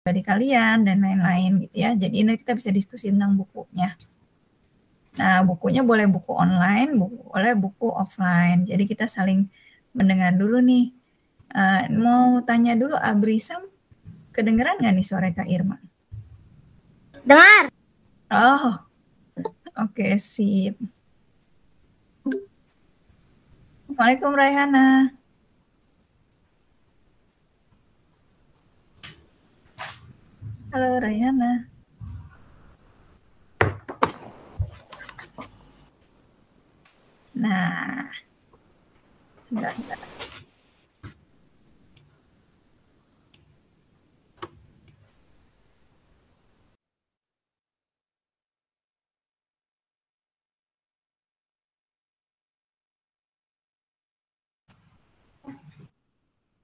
pribadi kalian dan lain-lain gitu ya. Jadi ini kita bisa diskusi tentang bukunya. Nah, bukunya boleh buku online, boleh buku offline. Jadi kita saling mendengar dulu nih. Mau tanya dulu, Abrisam, kedengeran nggak nih suara Kak Irma? Dengar. Oh, oke, sip. Assalamualaikum Raihana. Halo Raihana. Nah, sebentar.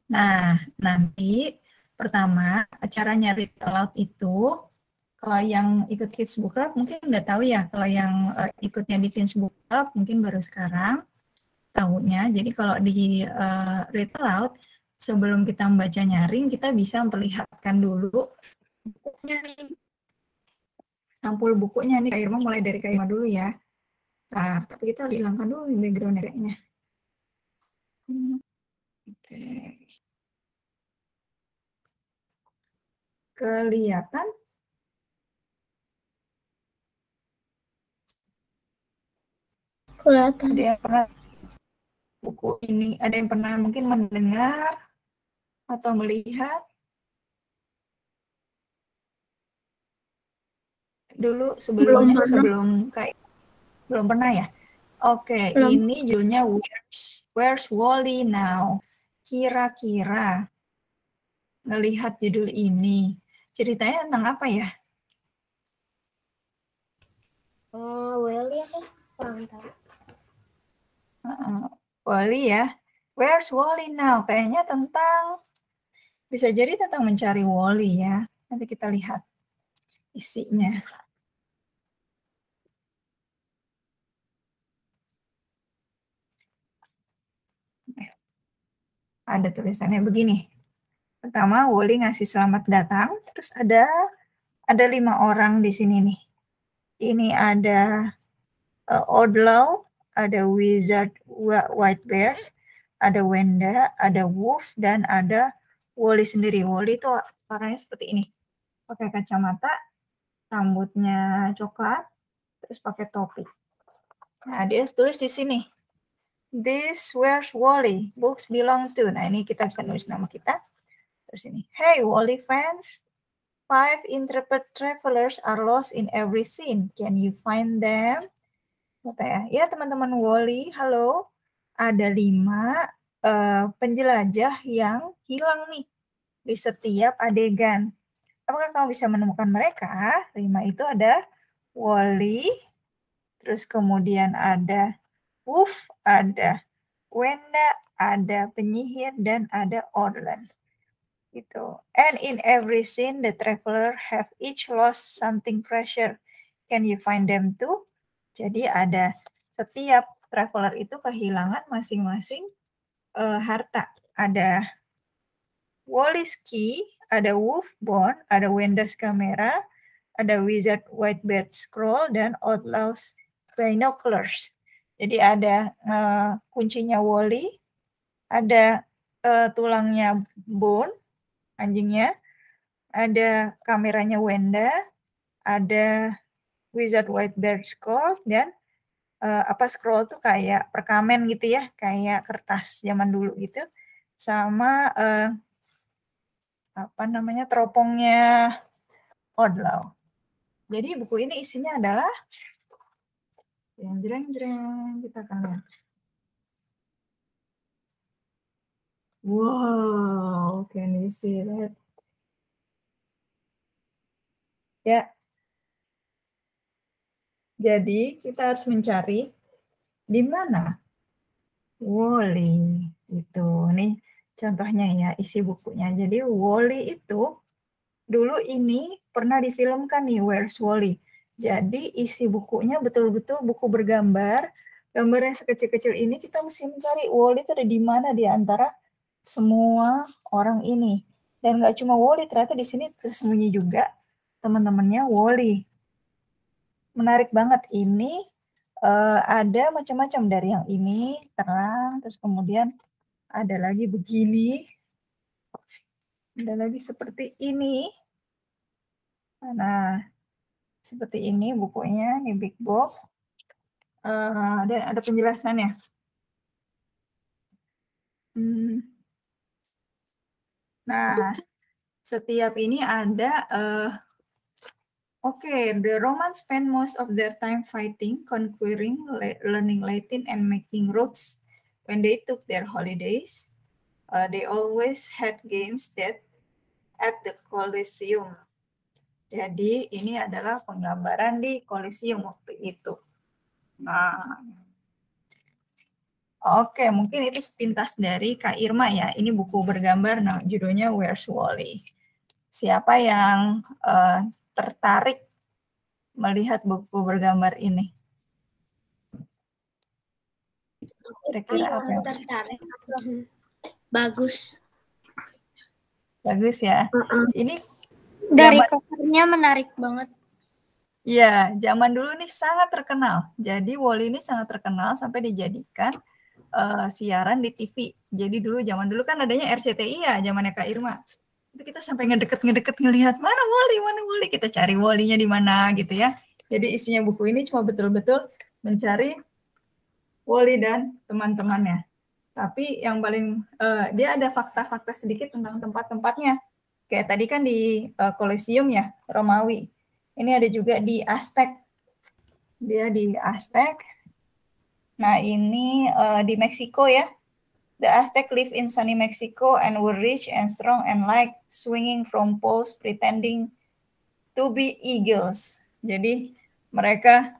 Nah, nanti pertama caranya read aloud itu, kalau yang ikut Kids Book Club mungkin nggak tahu ya, kalau yang ikutnya di Kids Book Club mungkin baru sekarang tahunya. Jadi kalau di read aloud, sebelum kita membaca nyaring, kita bisa memperlihatkan dulu bukunya nih, sampul bukunya nih. Kak Irma mulai dari Kak Irma dulu ya. Nah, tapi kita harus hilangkan dulu background kayaknya. Oke. Kelihatan? Kelihatan. Ada yang pernah buku ini, ada yang pernah mungkin mendengar atau melihat dulu sebelumnya, sebelum kayak belum pernah ya? Oke, Belum. ini judulnya Where's Wally Now? Kira-kira ngelihat judul ini, ceritanya tentang apa ya? Wally apa? Kurang tahu. Wally ya. Where's Wally Now? Kayaknya tentang, bisa jadi tentang mencari Wally ya. Nanti kita lihat isinya. Ada tulisannya begini. Pertama, Wally ngasih selamat datang. Terus ada 5 orang di sini nih. Ini ada Outlaw, ada Wizard White Bear, ada Wenda, ada Wolf, dan ada Wally sendiri. Wally itu orangnya seperti ini. Pakai kacamata, rambutnya coklat, terus pakai topi. Nah, dia tulis di sini. This where's Wally? Books belong to. Nah, ini kita bisa nulis nama kita. Terus ini. Hey, Wally fans. 5 intrepid travelers are lost in every scene. Can you find them? Ya, teman-teman Wally, halo. Ada 5 penjelajah yang hilang nih di setiap adegan. Apakah kamu bisa menemukan mereka? 5 itu ada Wally, terus kemudian ada Wolf, ada Wenda, ada penyihir, dan ada Orland. Gitu. And in every scene, the traveler have each lost something precious. Can you find them too? Jadi ada setiap traveler itu kehilangan masing-masing harta. Ada Wally's key, ada Wolfbone, ada Wenda's kamera, ada Wizard Whitebeard scroll, dan Outlaw's binoculars. Jadi ada kuncinya Wally, ada tulangnya Bone, anjingnya, ada kameranya Wenda, ada Wizard Whitebeard scroll, dan scroll tuh kayak perkamen gitu ya, kayak kertas zaman dulu gitu, sama teropongnya Outlaw. Jadi buku ini isinya adalah jreng, kita akan lihat. Wow, can you see that? Ya. Jadi kita harus mencari di mana Wally itu. Nih contohnya ya isi bukunya. Jadi Wally itu dulu ini pernah difilmkan nih, Where's Wally. Jadi isi bukunya betul-betul buku bergambar, gambar yang sekecil-kecil ini kita mesti mencari Wally itu ada di mana di antara semua orang ini. Dan nggak cuma Wall-E, ternyata di sini tersembunyi juga teman-temannya Wall-E. Menarik banget ini. Ada macam-macam dari yang ini terang, terus kemudian ada lagi begini, ada lagi seperti ini. Nah, seperti ini bukunya, ini Big Book. Dan ada penjelasannya. Nah, setiap ini ada the Romans spend most of their time fighting, conquering, learning Latin, and making roads. When they took their holidays, they always had games at the Colosseum. Jadi ini adalah penggambaran di Colosseum waktu itu. Nah, oke, mungkin itu sepintas dari Kak Irma ya. Ini buku bergambar, nah judulnya Where's Wall-E. Siapa yang tertarik melihat buku bergambar ini? Kira-kira apa yang tertarik? Bagus. Bagus ya. Ini dari covernya menarik banget. Ya, zaman dulu nih sangat terkenal. Jadi Wall-E ini sangat terkenal sampai dijadikan siaran di TV. Jadi zaman dulu kan adanya RCTI ya, zamannya Kak Irma. Itu kita sampai ngedeket ngelihat mana Wall-E, kita cari Wall-E-nya di mana gitu ya. Jadi isinya buku ini cuma betul-betul mencari Wall-E dan teman-temannya. Tapi yang paling dia ada fakta-fakta sedikit tentang tempat-tempatnya. Kayak tadi kan di Colosseum ya, Romawi. Ini ada juga di Aztec. Dia di Aztec. Nah, ini di Meksiko ya. The Aztec lived in sunny Mexico and were rich and strong and like swinging from poles pretending to be eagles. Jadi mereka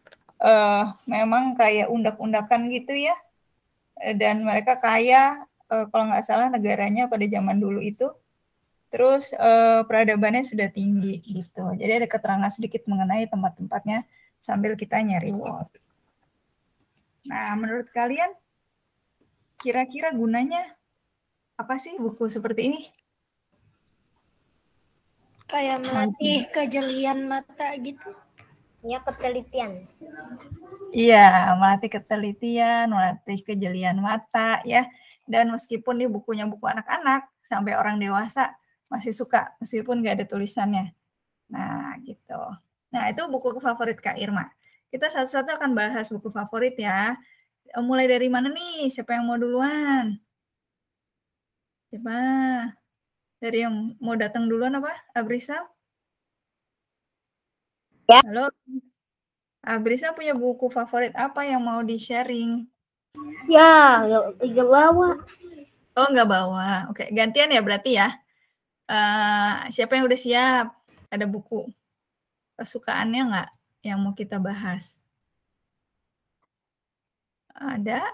memang kayak undak-undakan gitu ya. Dan mereka kaya, kalau nggak salah negaranya pada zaman dulu itu. Terus peradabannya sudah tinggi gitu. Jadi ada keterangan sedikit mengenai tempat-tempatnya sambil kita nyari Wall. Nah, menurut kalian kira-kira gunanya apa sih buku seperti ini? Kayak melatih kejelian mata gitu. Ya, ketelitian. Iya, melatih ketelitian, melatih kejelian mata ya. Dan meskipun ini bukunya buku anak-anak, sampai orang dewasa masih suka meskipun nggak ada tulisannya. Nah, gitu. Nah, itu buku favorit Kak Irma. Kita satu-satu akan bahas buku favorit ya. Mulai dari mana nih? Siapa yang mau duluan? Siapa? Dari yang mau datang duluan apa? Abrisa? Ya. Halo? Abrisa punya buku favorit apa yang mau di-sharing? Ya, nggak bawa. Oh, nggak bawa. Oke, gantian ya berarti ya. Siapa yang udah siap? Ada buku kesukaannya nggak yang mau kita bahas? Ada.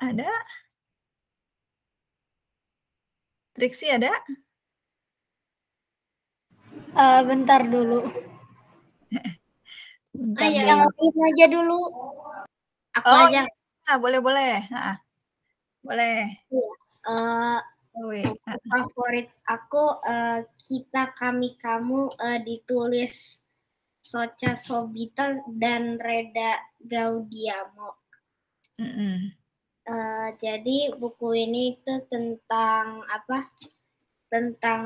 Triksi ada? Bentar dulu. Bentar yang lain aja dulu. Aku aja. Ya, boleh. Boleh. Favorit aku Kita Kami Kamu ditulis Socha Sobita dan Reda Gaudiamo. Jadi buku ini tuh tentang apa? Tentang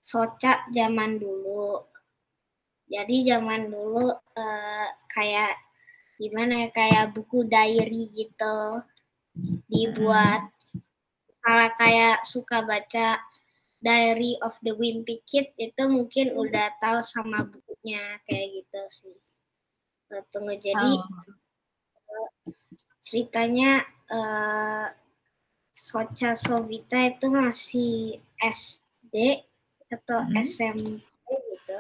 Socha zaman dulu. Jadi zaman dulu kayak gimana ya, kayak buku diary gitu dibuat. Kalau kayak suka baca Diary of the Wimpy Kid itu mungkin udah tahu sama bukunya kayak gitu sih. Tunggu, jadi ceritanya Socha Sobita itu masih SD atau SMP gitu.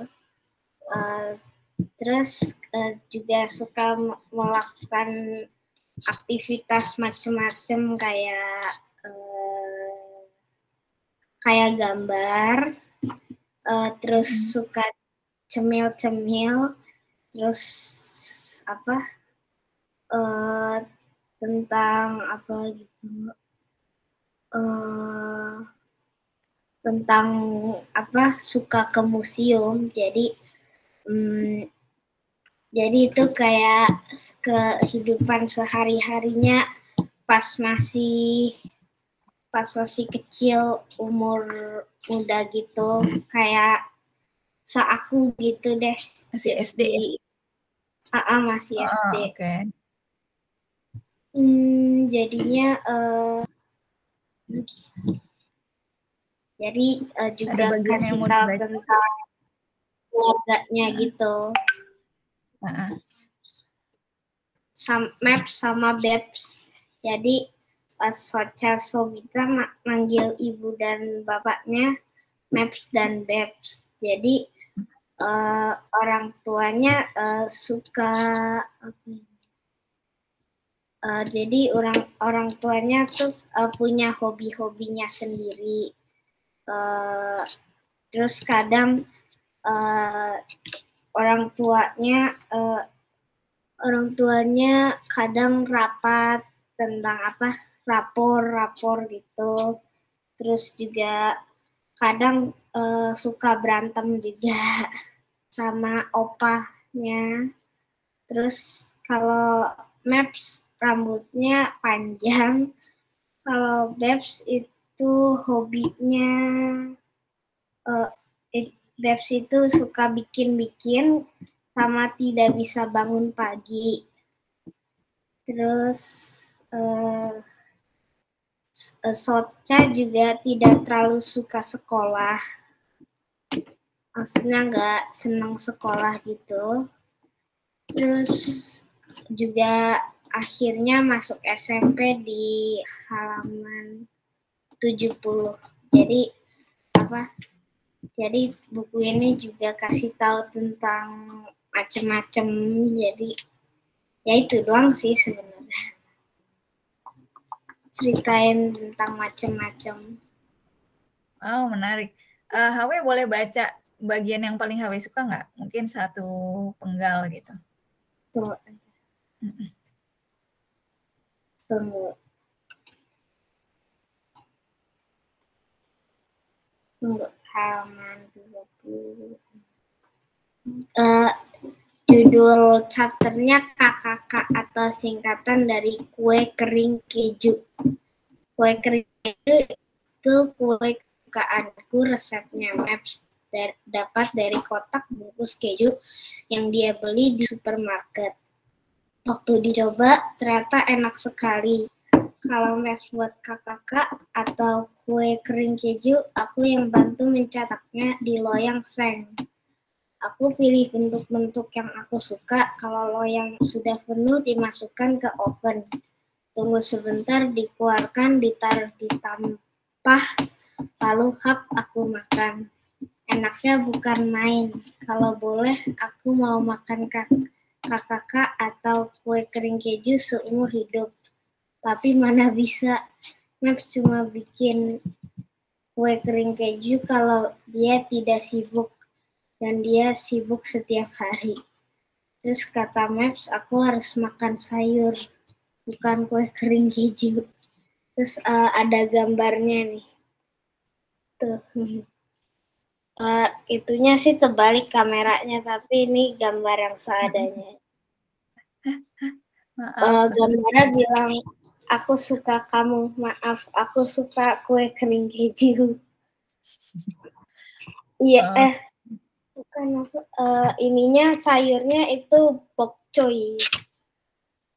Terus juga suka melakukan aktivitas macam-macam kayak gambar, terus suka cemil-cemil, terus tentang apa gitu, tentang suka ke museum. Jadi itu kayak kehidupan sehari-harinya pas masih kecil, umur muda gitu, kayak seaku gitu deh. Masih SD ya? Masih SD. Oke. Jadinya jadi juga kasih tahu tentang keluarganya gitu. Maps sama Babs. Jadi Socha Sobita manggil ibu dan bapaknya Maps dan Babs. Jadi orang tuanya suka jadi orang tuanya tuh punya hobi-hobinya sendiri. Terus kadang orang tuanya kadang rapat tentang rapor gitu. Terus juga kadang suka berantem juga sama opahnya. Terus kalau Maps rambutnya panjang, kalau Babs itu hobinya Babs itu suka bikin-bikin sama tidak bisa bangun pagi. Terus Socha juga tidak terlalu suka sekolah. Maksudnya nggak senang sekolah gitu. Terus juga akhirnya masuk SMP di halaman 70. Jadi buku ini juga kasih tahu tentang macam-macam. Jadi ya itu doang sih sebenarnya. Ceritain tentang macam-macam. Oh, menarik. HW boleh baca bagian yang paling HW suka nggak? Mungkin satu penggal gitu. Tuh. Tunggu. Halaman 20. Judul chapternya KKK atau singkatan dari kue kering keju. Kue kering keju itu kue kesukaanku, resepnya Maps dapat dari kotak bungkus keju yang dia beli di supermarket. Waktu dicoba ternyata enak sekali. Kalau Maps buat KKK atau kue kering keju, aku yang bantu mencetaknya di loyang seng. Aku pilih bentuk-bentuk yang aku suka. Kalau loyang sudah penuh, dimasukkan ke oven. Tunggu sebentar, dikeluarkan, ditaruh di tampah, lalu aku makan. Enaknya bukan main. Kalau boleh, aku mau makan KKK atau kue kering keju seumur hidup. Tapi mana bisa, Maps cuma bikin kue kering keju kalau dia tidak sibuk. Dan dia sibuk setiap hari. Terus kata Maps, aku harus makan sayur, bukan kue kering keju. Terus ada gambarnya nih. Tuh. Itunya sih terbalik kameranya, tapi ini gambar yang seadanya. Gambarnya bilang, aku suka kamu, maaf, aku suka kue kering keju. Iya, bukan aku. Ininya sayurnya itu pokcoy.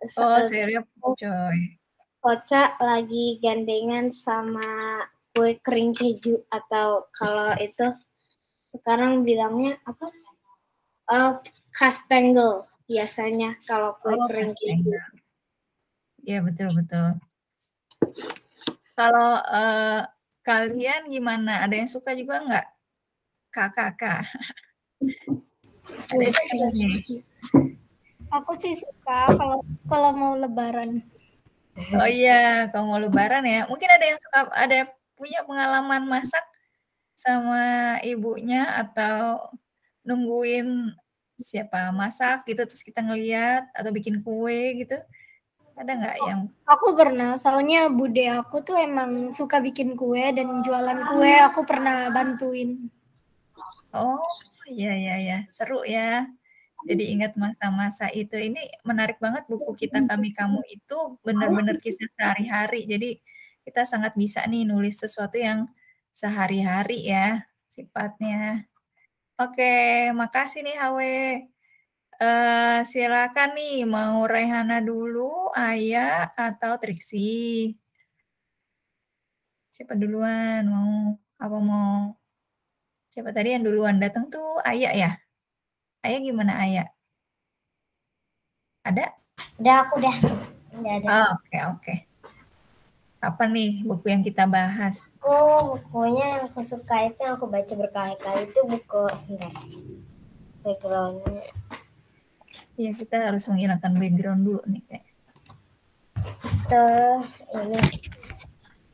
Sayurnya pokcoy. Socha lagi gandengan sama kue kering keju, atau kalau itu sekarang bilangnya apa? Kastengel biasanya kalau kue kering keju. Iya, betul. Kalau kalian gimana? Ada yang suka juga nggak? KKK. Aku sih suka kalau mau lebaran. Oh iya, kalau mau lebaran ya. Mungkin ada punya pengalaman masak sama ibunya atau nungguin siapa masak gitu terus kita ngeliat atau bikin kue gitu. Ada nggak yang Aku pernah, soalnya bude aku tuh emang suka bikin kue dan jualan kue, aku pernah bantuin. Oh, iya. Seru ya. Jadi ingat masa-masa itu. Ini menarik banget buku kita Kami Kamu itu benar-benar kisah sehari-hari. Jadi kita sangat bisa nih nulis sesuatu yang sehari-hari ya sifatnya. Oke, makasih nih Hawe. Silakan nih mau Raihana dulu, Ayah atau Triksi. Siapa duluan mau mau siapa tadi yang duluan datang tuh Ayah ya? Ayah gimana Ayah? Ada? Udah, aku udah. Udah ada. Oke. Apa nih buku yang kita bahas? Bukunya yang aku suka itu, yang aku baca berkali-kali itu buku sebentar. Backgroundnya. Ya, kita harus menghilangkan background dulu nih kayak. Tuh, ini.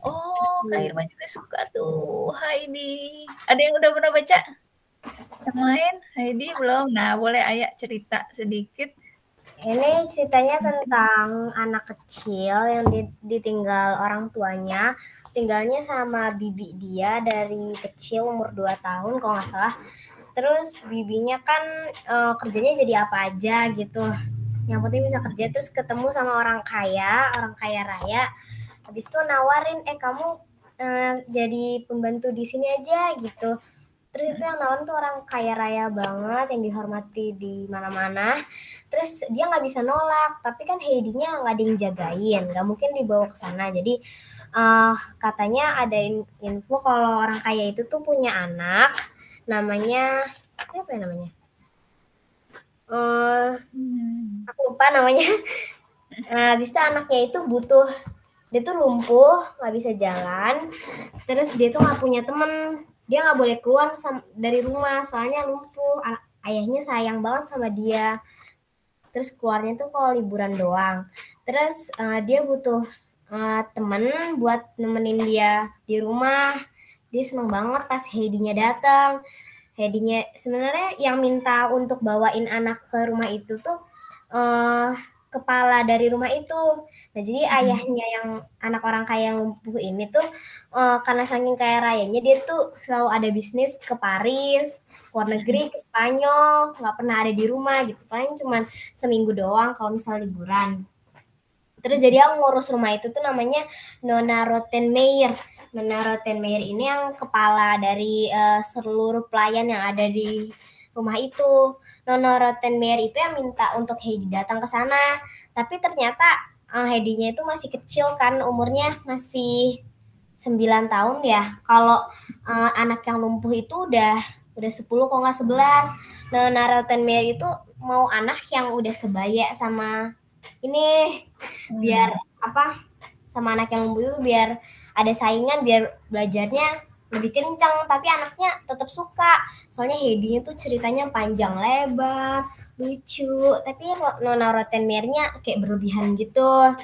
Oh, Kak Irma juga suka tuh. Heidi. Ada yang udah pernah baca? Yang lain? Heidi belum? Nah, boleh Ayah cerita sedikit. Ini ceritanya tentang anak kecil yang ditinggal orang tuanya. Tinggalnya sama bibi dia dari kecil, umur 2 tahun kalau nggak salah. Terus bibinya kan kerjanya jadi apa aja gitu. Yang penting bisa kerja, terus ketemu sama orang kaya raya. Habis itu nawarin, kamu jadi pembantu di sini aja gitu. Terus itu yang nawarin tuh orang kaya raya banget, yang dihormati di mana-mana. Terus dia nggak bisa nolak, tapi kan Heidi-nya nggak ada yang jagain, nggak mungkin dibawa ke sana. Jadi katanya ada info kalau orang kaya itu tuh punya anak, namanya siapa ya namanya? Aku lupa namanya. Habis itu anaknya itu dia tuh lumpuh, nggak bisa jalan. Terus dia tuh nggak punya temen, dia nggak boleh keluar dari rumah soalnya lumpuh. Ayahnya sayang banget sama dia. Terus keluarnya tuh kalau liburan doang. Terus dia butuh temen buat nemenin dia di rumah. Dia seneng banget pas Heidi-nya datang. Heidi-nya sebenarnya yang minta untuk bawain anak ke rumah itu tuh kepala dari rumah itu. Nah, jadi ayahnya yang anak orang kaya yang lumpuh ini tuh karena saking kaya rayanya, dia tuh selalu ada bisnis ke Paris, luar negeri, ke Spanyol, nggak pernah ada di rumah gitu. Paling cuma seminggu doang kalau misalnya liburan. Terus jadi yang ngurus rumah itu tuh namanya Nona Rottenmeier. Nona Rottenmeier ini yang kepala dari seluruh pelayan yang ada di rumah itu. Nona Rottenmeier itu yang minta untuk Heidi datang ke sana. Tapi ternyata Heidi-nya itu masih kecil kan, umurnya masih 9 tahun ya. Kalau anak yang lumpuh itu udah 10 kalau nggak 11. Nona Rottenmeier itu mau anak yang udah sebaya sama ini, biar sama anak yang lumpuh itu biar ada saingan, biar belajarnya lebih kencang. Tapi anaknya tetap suka, soalnya Heidi-nya tuh ceritanya panjang lebar, lucu. Tapi Nona Rottenmeier-nya kayak berlebihan gitu.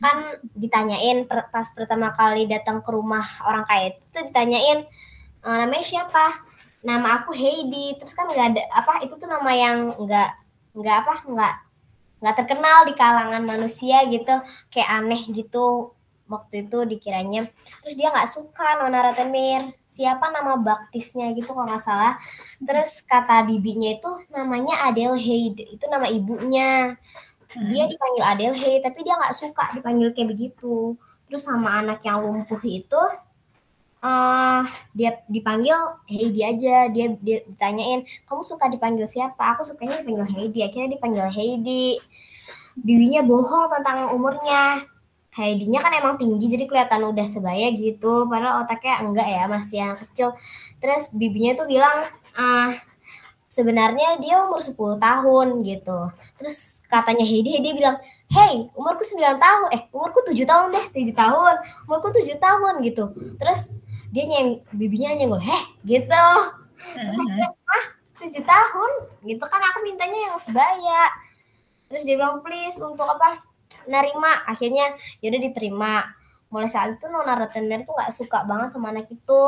Kan ditanyain pas pertama kali datang ke rumah orang kaya itu tuh ditanyain, namanya siapa? Nama aku Heidi. Terus kan nggak ada itu tuh nama yang nggak terkenal di kalangan manusia gitu, kayak aneh gitu waktu itu dikiranya. Terus dia nggak suka Nona Rottenmeier, siapa nama baptisnya gitu kalau nggak salah. Terus kata bibinya itu namanya Adelheid, itu nama ibunya. Dia dipanggil Adelheid, tapi dia nggak suka dipanggil kayak begitu. Terus sama anak yang lumpuh itu dia dipanggil Heidi aja. Dia ditanyain, kamu suka dipanggil siapa? Aku sukanya dipanggil Heidi. Akhirnya dipanggil Heidi. Bibinya bohong tentang umurnya. Heidi-nya kan emang tinggi, jadi kelihatan udah sebaya gitu, padahal otaknya enggak ya, masih yang kecil. Terus bibinya tuh bilang sebenarnya dia umur 10 tahun gitu. Terus katanya Heidi bilang, hey, umurku 9 tahun, umurku 7 tahun deh, 7 tahun, umurku 7 tahun gitu. Terus dia bibinya nyenggol, gitu. Terus saya bilang, 7 tahun? Gitu kan, aku mintanya yang sebaya. Terus dia bilang, please, untuk nerima. Akhirnya yaudah diterima. Mulai saat itu Nona Rottenmeier tuh gak suka banget sama anak itu.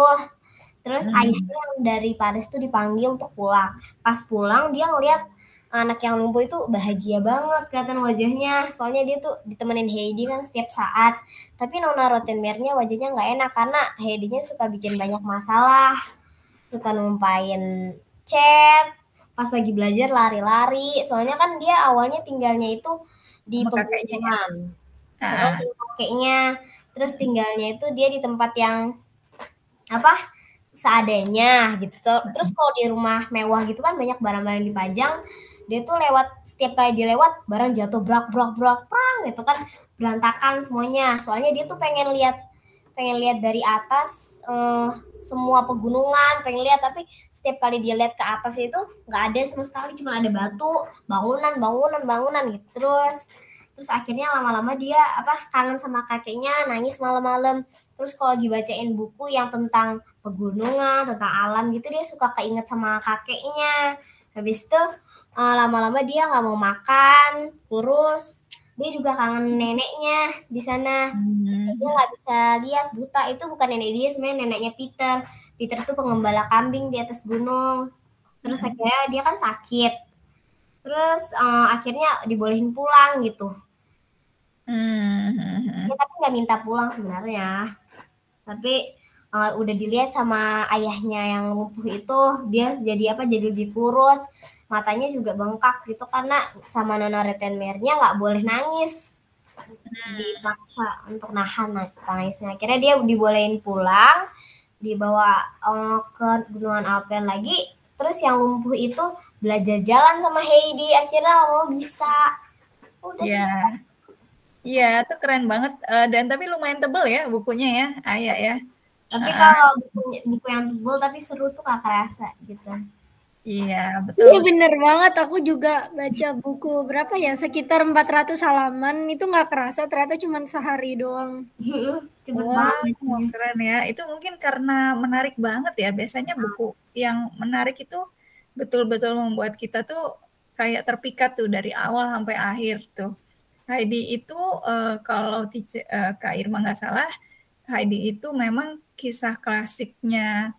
Terus ayahnya yang dari Paris tuh dipanggil untuk pulang. Pas pulang dia ngeliat anak yang lumpuh itu bahagia banget kelihatan wajahnya. Soalnya dia tuh ditemenin Heidi kan setiap saat. Tapi Nona Rottenmeiernya wajahnya nggak enak karena Heidinya suka bikin banyak masalah. Suka numpain chat, pas lagi belajar lari-lari. Soalnya kan dia awalnya tinggalnya itu di Sama kakeknya ya. pegunungan. Ah, Sama kakeknya. Terus tinggalnya itu dia di tempat yang apa seadanya gitu. Terus kalau di rumah mewah gitu kan banyak barang-barang dipajang, dia tuh lewat setiap kali dia lewat barang jatuh brak brak brak prang gitu kan, berantakan semuanya. Soalnya dia tuh pengen lihat dari atas semua pegunungan, pengen lihat, tapi setiap kali dia lihat ke atas itu nggak ada sama sekali, cuma ada batu, bangunan gitu. Terus akhirnya lama-lama dia kangen sama kakeknya, nangis malam-malam. Terus kalau lagi bacain buku yang tentang pegunungan, tentang alam gitu, dia suka keinget sama kakeknya. Habis itu lama-lama dia nggak mau makan, kurus. Dia juga kangen neneknya di sana. Dia nggak bisa lihat, buta. Itu bukan nenek dia, sebenarnya neneknya Peter. Peter itu pengembala kambing di atas gunung. Terus akhirnya dia kan sakit. Terus akhirnya dibolehin pulang gitu. Ya, tapi nggak minta pulang sebenarnya. Tapi udah dilihat sama ayahnya yang lumpuh itu, dia jadi lebih kurus, matanya juga bengkak gitu karena sama Nona Rottenmeiernya nggak boleh nangis, dipaksa untuk nahan tangisnya. Akhirnya dia dibolehin pulang, dibawa ke Gunungan Alpen lagi. Terus yang lumpuh itu belajar jalan sama Heidi, akhirnya lama bisa. Udah selesai. Iya, itu keren banget. Dan tapi lumayan tebel ya bukunya ya, Ayah ya. Tapi kalau buku yang tebel tapi seru tuh gak kerasa gitu. Iya, betul. Iya bener banget, aku juga baca buku berapa ya, sekitar 400 halaman, itu nggak kerasa, ternyata cuma sehari doang. Cepet Wah, banget. keren ya. Itu mungkin karena menarik banget ya. Biasanya buku yang menarik itu betul-betul membuat kita tuh kayak terpikat tuh dari awal sampai akhir tuh. Heidi itu kalau Kak Irma nggak salah, Heidi itu memang kisah klasiknya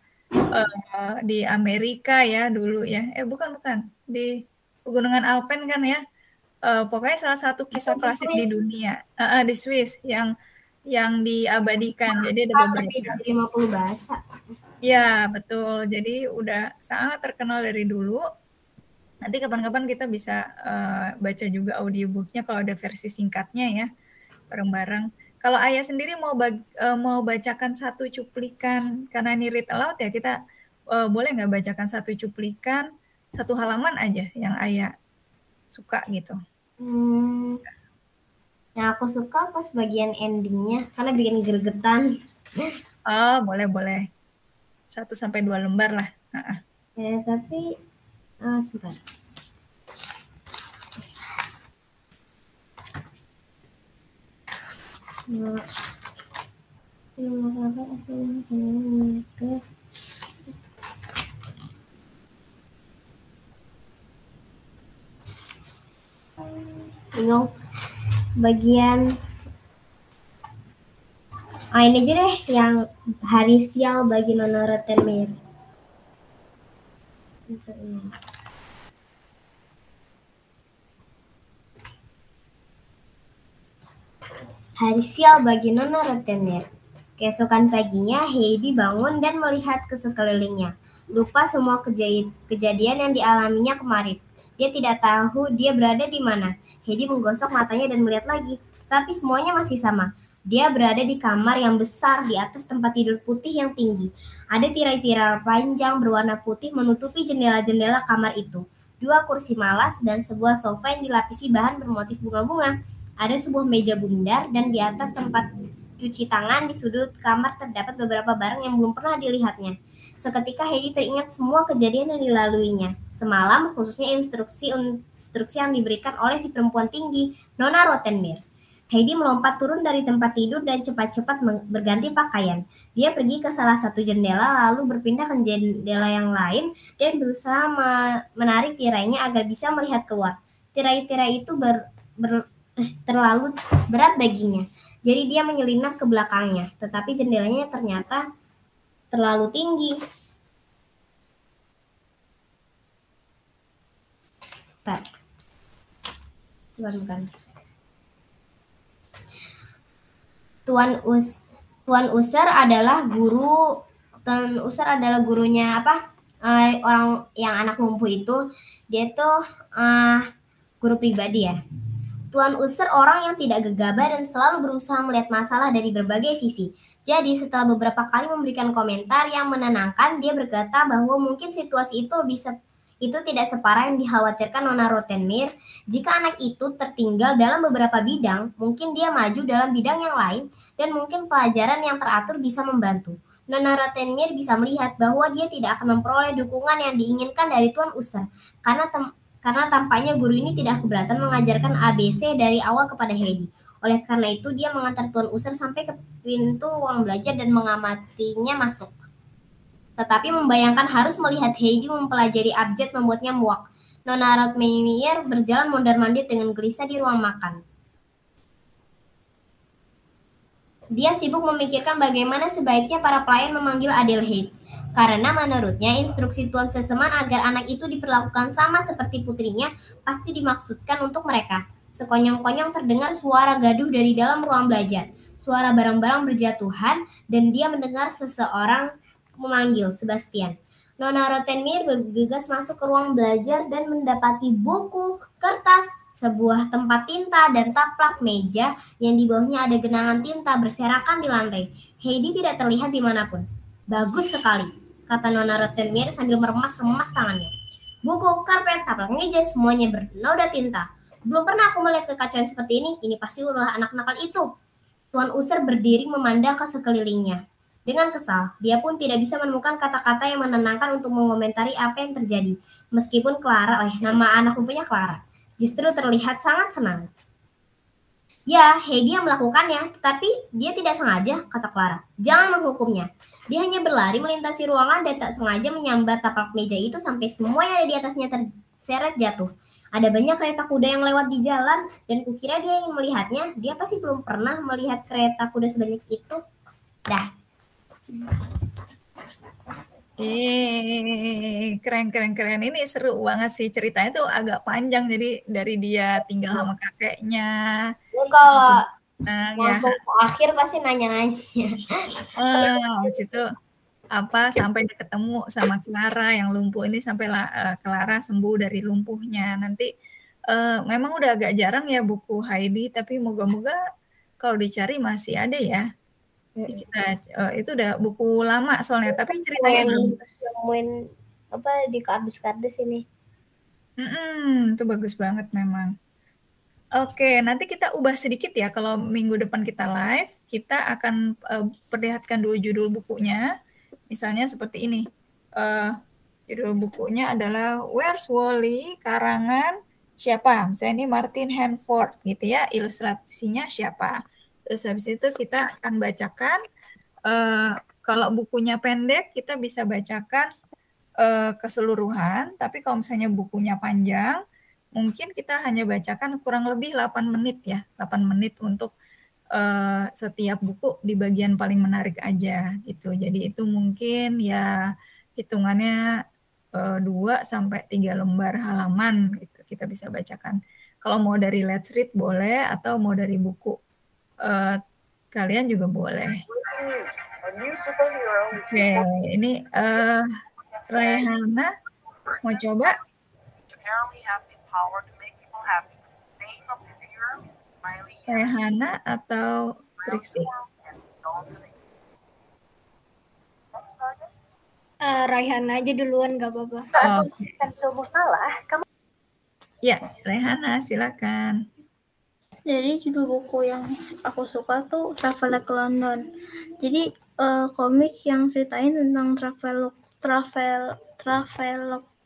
di Amerika ya dulu ya. Bukan, di Pegunungan Alpen kan ya. Pokoknya salah satu kisah klasik di dunia. Di Swiss yang diabadikan. Jadi ada beberapa. Lebih dari 50 bahasa. Ya, betul. Jadi udah sangat terkenal dari dulu. Nanti kapan-kapan kita bisa baca juga audiobooknya kalau ada versi singkatnya ya, bareng-bareng. Kalau Ayah sendiri mau bacakan satu cuplikan, karena ini read aloud ya, kita boleh nggak bacakan satu cuplikan, satu halaman aja yang Ayah suka gitu? Yang aku suka pas bagian endingnya, karena bikin gregetan. Oh, boleh. 1-2 lembar lah. Ya, tapi sebentar. Bingung. Bagian ini aja deh, yang hari sial bagi Nona Rottenmeier. Hari sial bagi Nona Rottenmeier. Keesokan paginya, Heidi bangun dan melihat ke sekelilingnya. Lupa semua kejadian yang dialaminya kemarin. Dia tidak tahu dia berada di mana. Heidi menggosok matanya dan melihat lagi. Tapi semuanya masih sama. Dia berada di kamar yang besar di atas tempat tidur putih yang tinggi. Ada tirai-tirai panjang berwarna putih menutupi jendela-jendela kamar itu. 2 kursi malas dan sebuah sofa yang dilapisi bahan bermotif bunga-bunga. Ada sebuah meja bundar dan di atas tempat cuci tangan di sudut kamar terdapat beberapa barang yang belum pernah dilihatnya. Seketika Heidi teringat semua kejadian yang dilaluinya semalam, khususnya instruksi yang diberikan oleh si perempuan tinggi, Nona Rottenmeier. Heidi melompat turun dari tempat tidur dan cepat-cepat berganti pakaian. Dia pergi ke salah satu jendela lalu berpindah ke jendela yang lain dan berusaha menarik tirainya agar bisa melihat keluar. Tirai-tirai itu terlalu berat baginya. Jadi dia menyelinap ke belakangnya, tetapi jendelanya ternyata terlalu tinggi. bukan. Tuan User adalah gurunya orang yang anak lumpuh itu. Dia tuh guru pribadi ya. Tuan User orang yang tidak gegabah dan selalu berusaha melihat masalah dari berbagai sisi. Jadi setelah beberapa kali memberikan komentar yang menenangkan, dia berkata bahwa mungkin situasi itu tidak separah yang dikhawatirkan Nona Rottenmeier. Jika anak itu tertinggal dalam beberapa bidang, mungkin dia maju dalam bidang yang lain, dan mungkin pelajaran yang teratur bisa membantu. Nona Rottenmeier bisa melihat bahwa dia tidak akan memperoleh dukungan yang diinginkan dari Tuan User, karena tampaknya guru ini tidak keberatan mengajarkan ABC dari awal kepada Heidi. Oleh karena itu, dia mengantar Tuan User sampai ke pintu ruang belajar dan mengamatinya masuk. Tetapi membayangkan harus melihat Heidi mempelajari abjad membuatnya muak. Nona Rottenmeier berjalan mondar-mandir dengan gelisah di ruang makan. Dia sibuk memikirkan bagaimana sebaiknya para pelayan memanggil Adelheid. Karena menurutnya instruksi Tuan Seseman agar anak itu diperlakukan sama seperti putrinya pasti dimaksudkan untuk mereka. Sekonyong-konyong terdengar suara gaduh dari dalam ruang belajar. Suara barang-barang berjatuhan dan dia mendengar seseorang memanggil Sebastian. Nona Rottenmeier bergegas masuk ke ruang belajar dan mendapati buku, kertas, sebuah tempat tinta, dan taplak meja yang di bawahnya ada genangan tinta berserakan di lantai. Heidi tidak terlihat dimanapun. Bagus sekali, kata Nona Rottenmeier sambil meremas-remas tangannya. Buku, karpet, taplak meja, semuanya bernoda tinta. Belum pernah aku melihat kekacauan seperti ini pasti ulah anak nakal itu. Tuan User berdiri memandang ke sekelilingnya. Dengan kesal, dia pun tidak bisa menemukan kata-kata yang menenangkan untuk mengomentari apa yang terjadi. Meskipun Clara, nama anak lumpuhnya Clara, justru terlihat sangat senang. Ya, Heidi yang melakukannya, tetapi dia tidak sengaja, kata Clara. Jangan menghukumnya. Dia hanya berlari melintasi ruangan dan tak sengaja menyambar taplak meja itu sampai semua yang ada di atasnya terseret jatuh. Ada banyak kereta kuda yang lewat di jalan, dan kukira dia ingin melihatnya. Dia pasti belum pernah melihat kereta kuda sebanyak itu. Dah. Keren. Ini seru banget sih, ceritanya tuh agak panjang, jadi dari dia tinggal sama kakeknya. Kalau langsung ke akhir pasti nanya-nanya. Habis itu sampai dia ketemu sama Clara yang lumpuh ini, sampai Clara sembuh dari lumpuhnya. Nanti memang udah agak jarang ya buku Heidi, tapi moga-moga kalau dicari masih ada ya. Itu udah buku lama soalnya, tapi ceritanya nemuin di kardus-kardus ini. Itu bagus banget memang. Oke, nanti kita ubah sedikit ya. Kalau minggu depan kita live, kita akan perlihatkan dulu judul bukunya. Misalnya seperti ini. Judul bukunya adalah Where's Wally? Karangan siapa? Misalnya ini Martin Handford gitu ya. Ilustrasinya siapa? Terus habis itu kita akan bacakan, kalau bukunya pendek kita bisa bacakan keseluruhan, tapi kalau misalnya bukunya panjang, mungkin kita hanya bacakan kurang lebih 8 menit ya, 8 menit untuk setiap buku di bagian paling menarik aja gitu. Jadi itu mungkin ya hitungannya 2-3 lembar halaman gitu kita bisa bacakan. Kalau mau dari Let's Read boleh, atau mau dari buku kalian juga boleh. Oke, ini Raihana mau coba? Raihana atau Trixie? Raihana aja duluan, gak apa-apa. Kan semua salah. Ya, Raihana silakan. Jadi judul buku yang aku suka tuh Travelogue ke London. Jadi komik yang ceritain tentang Travelogue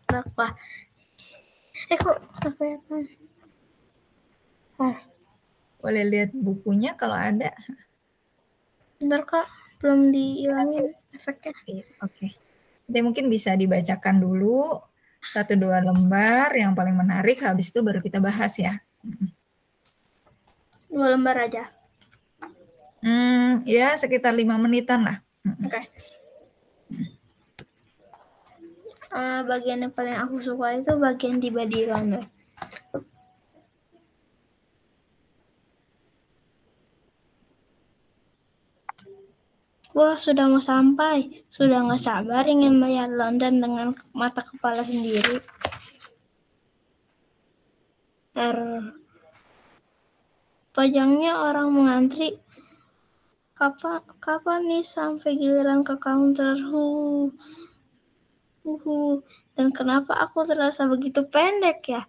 apa? Kok Travelogue? Boleh lihat bukunya kalau ada. Bentar Kak, belum dihilangin efeknya. Oke. Nanti mungkin bisa dibacakan dulu 1-2 lembar yang paling menarik, habis itu baru kita bahas ya. 2 lembar aja. Ya sekitar 5 menitan lah. Oke. Bagian yang paling aku suka itu bagian tiba di London. Wah, sudah mau sampai. Sudah nggak sabar ingin melihat London dengan mata kepala sendiri. Panjangnya orang mengantri. Kapan nih sampai giliran ke counter? Dan kenapa aku terasa begitu pendek ya?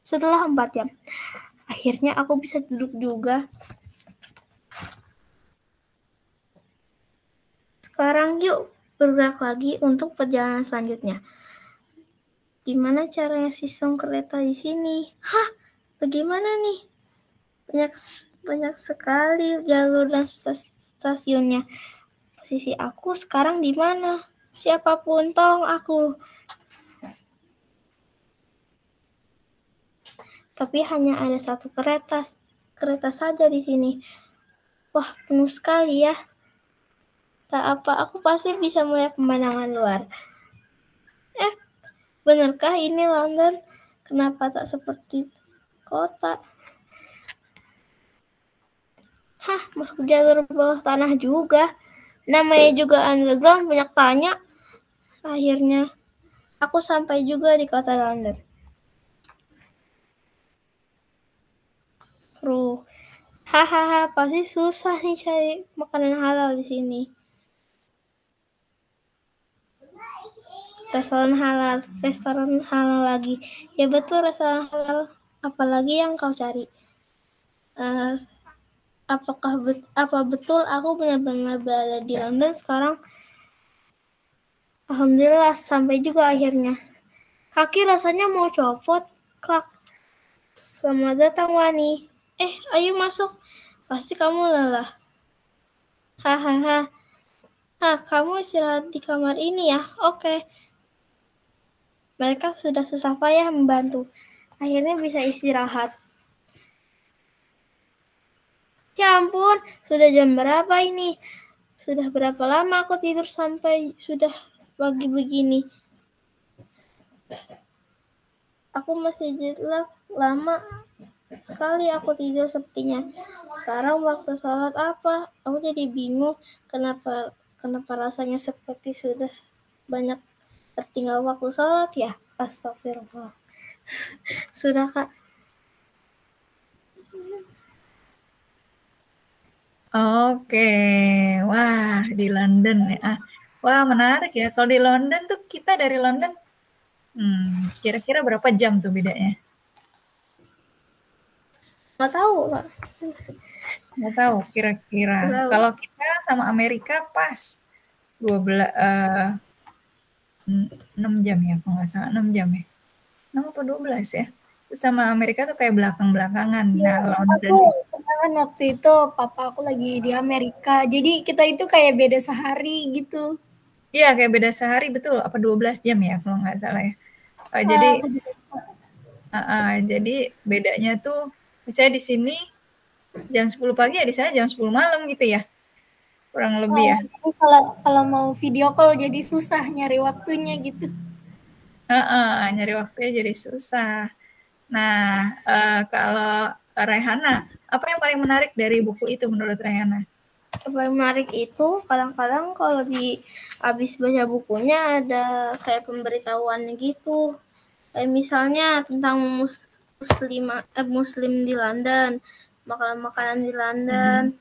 Setelah 4 jam, akhirnya aku bisa duduk juga. Sekarang yuk bergerak lagi untuk perjalanan selanjutnya. Gimana caranya sistem kereta di sini? Hah, bagaimana nih? Banyak sekali jalur dan stasiunnya. Posisi aku sekarang di mana? Siapapun, tolong aku. Tapi hanya ada satu kereta saja di sini. Wah, penuh sekali ya. Tak apa, aku pasti bisa melihat pemandangan luar. Benarkah ini London? Kenapa tak seperti kota? Hah, masuk jalur bawah tanah juga. Namanya juga underground, banyak tanya. Akhirnya, aku sampai juga di kota London. Hahaha, pasti susah nih cari makanan halal di sini. Restoran halal lagi. Ya betul, restoran halal. Apalagi yang kau cari? Apa betul aku benar-benar berada di London sekarang? Alhamdulillah, sampai juga akhirnya. Kaki rasanya mau copot. Klak. Selamat datang, Wani. Ayo masuk. Pasti kamu lelah. Hahaha. Kamu istirahat di kamar ini ya? Oke. Mereka sudah susah payah membantu. Akhirnya bisa istirahat. Ya ampun, sudah jam berapa ini? Sudah berapa lama aku tidur sampai sudah pagi begini? Aku masih jet lag, lama sekali aku tidur sepertinya. Sekarang waktu sholat apa? Aku jadi bingung kenapa rasanya seperti sudah banyak tertinggal waktu sholat ya. Astagfirullah. Sudah Kak. Oke, wah di London ya. Wah menarik ya. Kalau di London tuh kita dari London, kira-kira berapa jam tuh bedanya? Nggak tahu Kak. Nggak tahu kira-kira. Kalau kita sama Amerika pas 6 jam ya, kalau nggak salah 6 jam ya. 6 atau 12 ya. Terus sama Amerika tuh kayak belakang-belakangan. Ya, Nah, London kan waktu itu papa aku lagi di Amerika. Jadi kita itu kayak beda sehari gitu. Iya, kayak beda sehari, betul. Apa 12 jam ya kalau nggak salah ya. Jadi bedanya tuh misalnya di sini jam 10 pagi ya di sana jam 10 malam gitu ya. Kurang lebih ya. Jadi kalau mau video call jadi susah nyari waktunya gitu. Nyari waktunya jadi susah. Nah, kalau Rehana, apa yang paling menarik dari buku itu menurut Rehana? Yang paling menarik itu kadang-kadang kalau habis baca bukunya ada kayak pemberitahuan gitu. Kayak misalnya tentang muslim di London, makanan-makanan di London,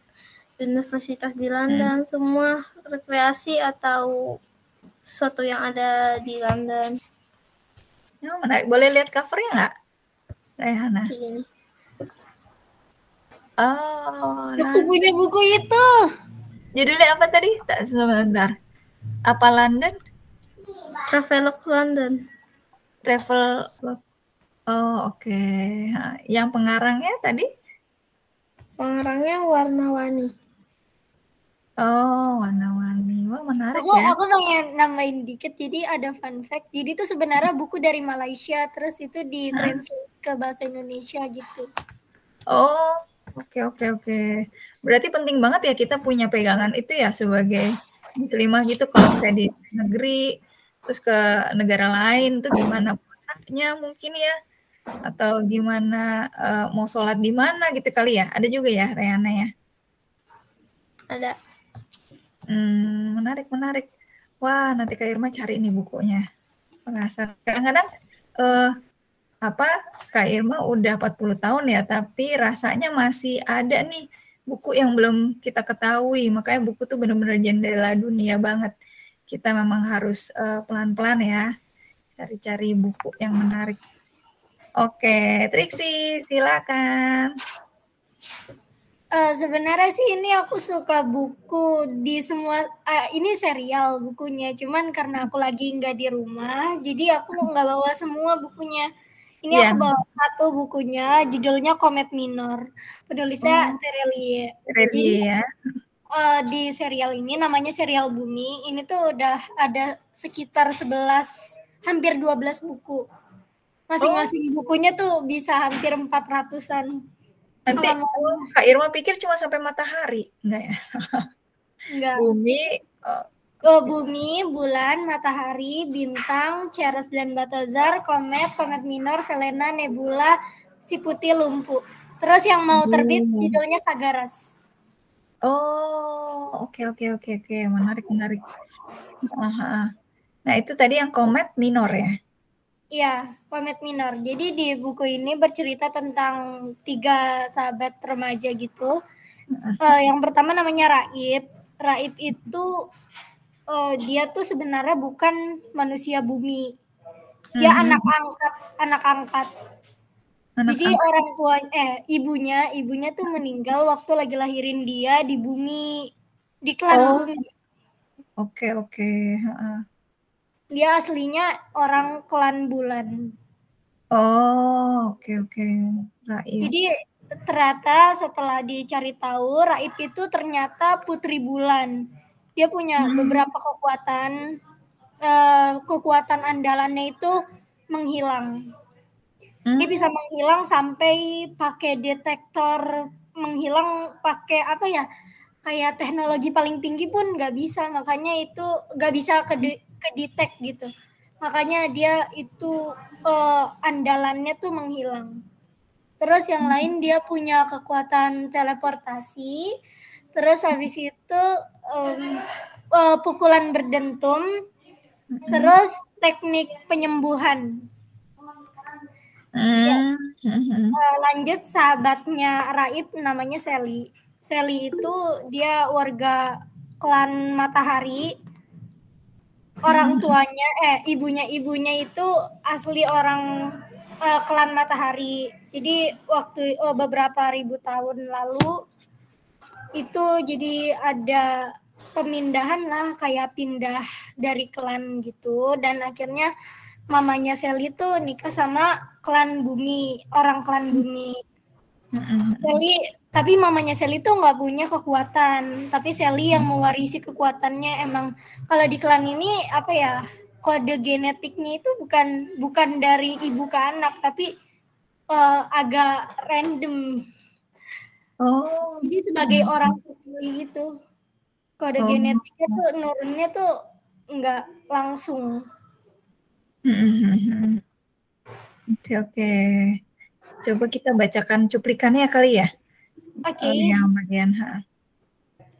universitas di London, semua rekreasi atau sesuatu yang ada di London. Ya, menarik. Boleh lihat covernya nggak, Rehana? Ini. Oh, aku punya buku itu. Judulnya apa tadi? Tak sebentar. Apa London? Travelog London. Oh, oke. Yang pengarangnya tadi? Pengarangnya Warna-Wani. Oh, Warna-Wani. Wah, menarik ya. Aku pengen nambahin dikit. Jadi ada fun fact. Jadi itu sebenarnya buku dari Malaysia, terus itu ditranslate ke bahasa Indonesia gitu. Oh, oke. Berarti penting banget ya kita punya pegangan itu ya sebagai muslimah gitu. Kalau misalnya di negeri, terus ke negara lain tuh gimana puasanya mungkin ya, atau gimana mau sholat di mana gitu kali ya. Ada juga ya, Rehana ya? Ada. Menarik, menarik. Wah, nanti Kak Irma cari nih bukunya. Penasaran. Kadang-kadang Kak Irma udah 40 tahun ya, tapi rasanya masih ada nih buku yang belum kita ketahui. Makanya buku tuh benar-benar jendela dunia banget. Kita memang harus pelan-pelan ya, cari-cari buku yang menarik. Oke, Triksi, silakan. Sebenarnya sih ini aku suka buku di semua, ini serial bukunya, cuman karena aku lagi nggak di rumah, jadi aku nggak bawa semua bukunya. Ini aku bawa satu bukunya, judulnya Comet Minor, penulisnya Terelie. Jadi ya. Di serial ini namanya serial Bumi, ini tuh udah ada sekitar 11, hampir 12 buku. Masing-masing bukunya tuh bisa hampir 400-an. Nanti Kak Irma pikir cuma sampai matahari, enggak ya? Enggak. Bumi, Bumi, bulan, matahari, bintang, Ceres dan Balthazar, komet, komet minor, Selena, nebula, si putih lumpuh. Terus yang mau terbit judulnya Sagaras. Oh, oke, menarik. Nah, itu tadi yang komet minor ya? Iya, komet minor. Jadi di buku ini bercerita tentang 3 sahabat remaja gitu. Yang pertama namanya Raib. Raib itu dia tuh sebenarnya bukan manusia bumi. Dia anak angkat. Jadi orang tua ibunya tuh meninggal waktu lagi lahirin dia di bumi, di klan bumi. Oke. Dia aslinya orang klan bulan. Oh, oke. Raib. Jadi ternyata setelah dicari tahu, Raib itu ternyata putri bulan. Dia punya beberapa kekuatan. Kekuatan andalannya itu menghilang. Dia bisa menghilang sampai pakai detektor menghilang, pakai apa ya? Kayak teknologi paling tinggi pun nggak bisa, makanya itu nggak bisa kedetek gitu. Makanya dia itu andalannya tuh menghilang. Terus yang lain dia punya kekuatan teleportasi. Terus habis itu pukulan berdentum. Terus teknik penyembuhan. Lanjut sahabatnya Raib namanya Sally. Sally itu dia warga klan Matahari. Orang tuanya ibunya itu asli orang klan Matahari. Jadi waktu beberapa ribu tahun lalu itu jadi ada pemindahan lah, kayak pindah dari klan gitu, dan akhirnya mamanya Sally tuh nikah sama klan bumi, orang klan bumi. Tapi mamanya Sally tuh nggak punya kekuatan, tapi Sally yang mewarisi kekuatannya. Emang kalau di klan ini apa ya, kode genetiknya itu bukan dari ibu ke anak, tapi agak random. Jadi sebagai orang terpilih gitu, kode genetiknya tuh nurunnya tuh nggak langsung. Oke. Coba kita bacakan cuplikannya kali ya. Oke. Yang bagian.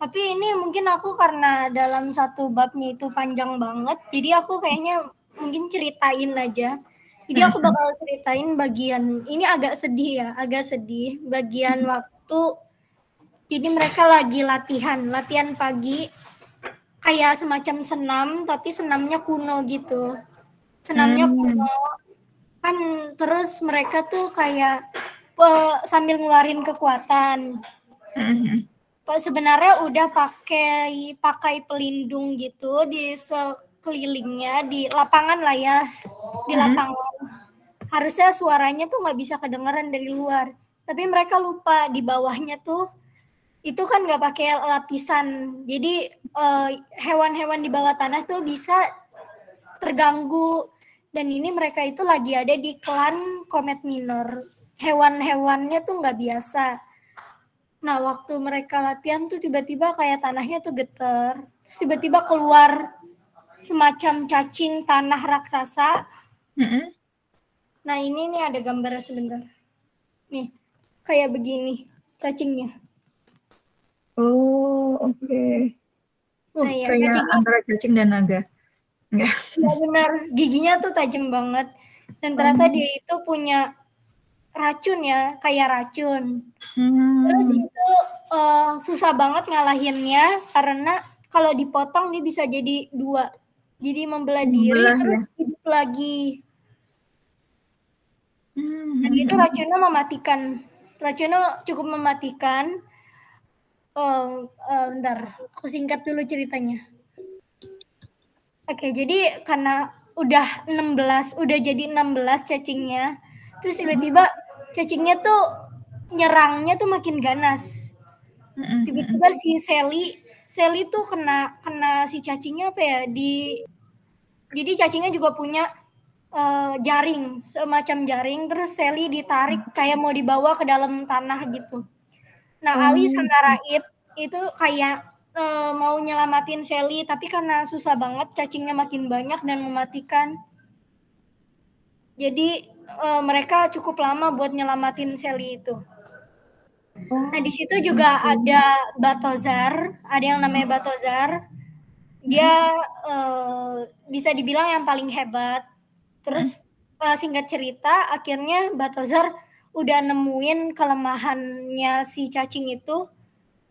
Tapi ini mungkin aku karena dalam satu babnya itu panjang banget, jadi aku kayaknya mungkin ceritain aja. Jadi aku bakal ceritain bagian ini agak sedih, bagian waktu. Jadi mereka lagi latihan pagi, kayak semacam senam, tapi senamnya kuno gitu. Senamnya kuno. Kan terus mereka tuh kayak sambil ngeluarin kekuatan. Sebenarnya udah pakai pelindung gitu di sekelilingnya, di lapangan lah ya, di lapangan. Harusnya suaranya tuh nggak bisa kedengaran dari luar. Tapi mereka lupa di bawahnya tuh itu kan nggak pakai lapisan. Jadi hewan-hewan di bawah tanah tuh bisa terganggu. Dan ini mereka itu lagi ada di klan Comet Minor. Hewan-hewannya tuh nggak biasa. Nah, waktu mereka latihan tuh tiba-tiba kayak tanahnya tuh getar. Terus tiba-tiba keluar semacam cacing tanah raksasa. Nah, ini nih ada gambarnya sebentar. Nih, kayak begini cacingnya. Oh, oke. Nah, ya, Kayak cacingnya antara cacing dan naga. Enggak. ya benar, giginya tuh tajam banget. Dan ternyata dia itu punya racun ya, kayak racun. Terus itu susah banget ngalahinnya karena kalau dipotong dia bisa jadi 2. Jadi membelah diri Membelah, terus ya. hidup lagi. Dan itu racunnya mematikan. Racunnya cukup mematikan. Bentar, aku singkat dulu ceritanya. Oke, jadi karena udah jadi 16 cacingnya, terus tiba-tiba cacingnya tuh nyerangnya tuh makin ganas. Tiba-tiba si Sally tuh kena si cacingnya apa ya, jadi cacingnya juga punya jaring, semacam jaring, terus Sally ditarik kayak mau dibawa ke dalam tanah gitu. Nah, Ali sama Raib itu kayak mau nyelamatin Sally, tapi karena susah banget, cacingnya makin banyak dan mematikan. Jadi mereka cukup lama buat nyelamatin Sally itu. Nah, di situ juga ada Batozar, ada yang namanya Batozar. Dia bisa dibilang yang paling hebat. Terus singkat cerita, akhirnya Batozar udah nemuin kelemahannya si cacing itu.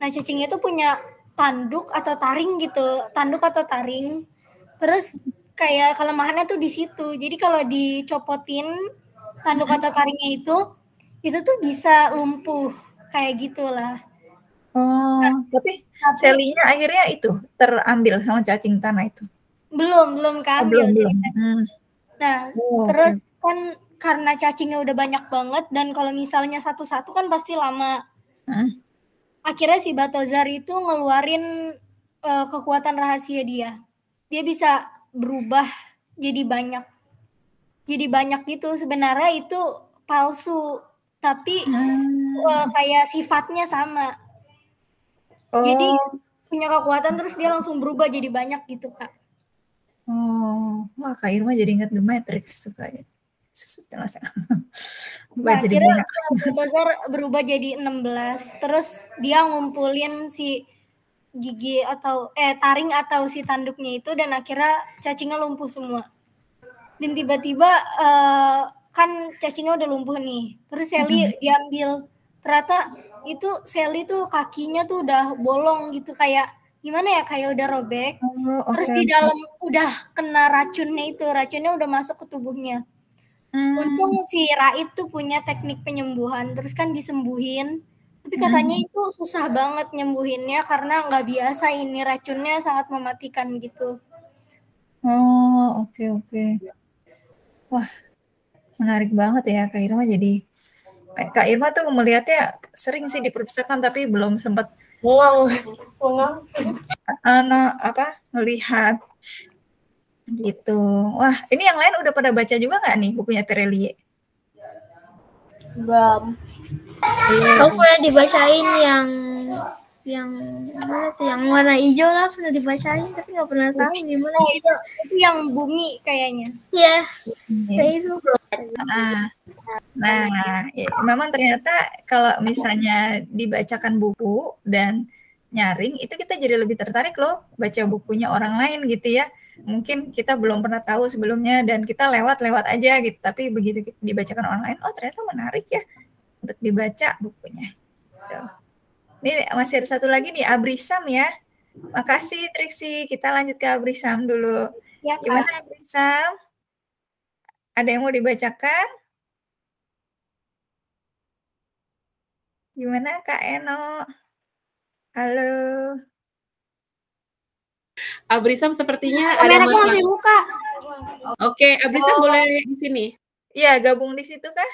Nah, cacing itu punya tanduk atau taring gitu, Terus kayak kelemahannya tuh di situ. Jadi kalau dicopotin tanduk atau taringnya itu tuh bisa lumpuh kayak gitulah. Tapi Sally-nya akhirnya itu terambil sama cacing tanah itu. Belum keambil. Belum. Nah, terus kan karena cacingnya udah banyak banget dan kalau misalnya satu-satu kan pasti lama. Akhirnya si Batozar itu ngeluarin kekuatan rahasia dia. Dia bisa berubah jadi banyak. Jadi banyak gitu. Sebenarnya itu palsu, tapi kayak sifatnya sama. Jadi punya kekuatan terus dia langsung berubah jadi banyak gitu, Kak. Wah, Kak Irma jadi ingat The Matrix tuh kayaknya. Nah, akhirnya Batozar berubah jadi 16. Terus dia ngumpulin si gigi atau taring atau si tanduknya itu dan akhirnya cacingnya lumpuh semua. Dan tiba-tiba kan cacingnya udah lumpuh nih. Terus Sally diambil. Ternyata itu Sally tuh kakinya tuh udah bolong gitu, kayak gimana ya, kayak udah robek. Terus di dalam udah kena racunnya udah masuk ke tubuhnya. Untung si Raib tuh punya teknik penyembuhan, terus kan disembuhin. Tapi katanya itu susah banget nyembuhinnya karena nggak biasa, ini racunnya sangat mematikan gitu. Oke. Wah, menarik banget ya Kak Irma. Jadi Kak Irma tuh melihatnya sering sih di perpustakaan tapi belum sempat melihat gitu. Wah, ini yang lain udah pada baca juga nggak nih bukunya Terelie? Belum. Aku pernah dibacain yang mana tuh, yang warna hijau lah, pernah dibacain tapi nggak pernah tahu gimana. Itu yang bumi kayaknya. Iya. Kayak itu. Nah, ya, memang ternyata kalau misalnya dibacakan buku dan nyaring, itu kita jadi lebih tertarik loh baca bukunya orang lain gitu ya. Mungkin kita belum pernah tahu sebelumnya dan kita lewat-lewat aja gitu. Tapi begitu dibacakan orang lain, oh ternyata menarik ya untuk dibaca bukunya. Ini masih ada satu lagi nih, Abrisam ya. Makasih Triksi, kita lanjut ke Abrisam dulu. Ya, gimana Abrisam? Ada yang mau dibacakan? Gimana Kak Eno? Halo. Abrisam sepertinya ada masalah. Buka. Oke, Abrisam boleh di sini. Iya, gabung di situ kah?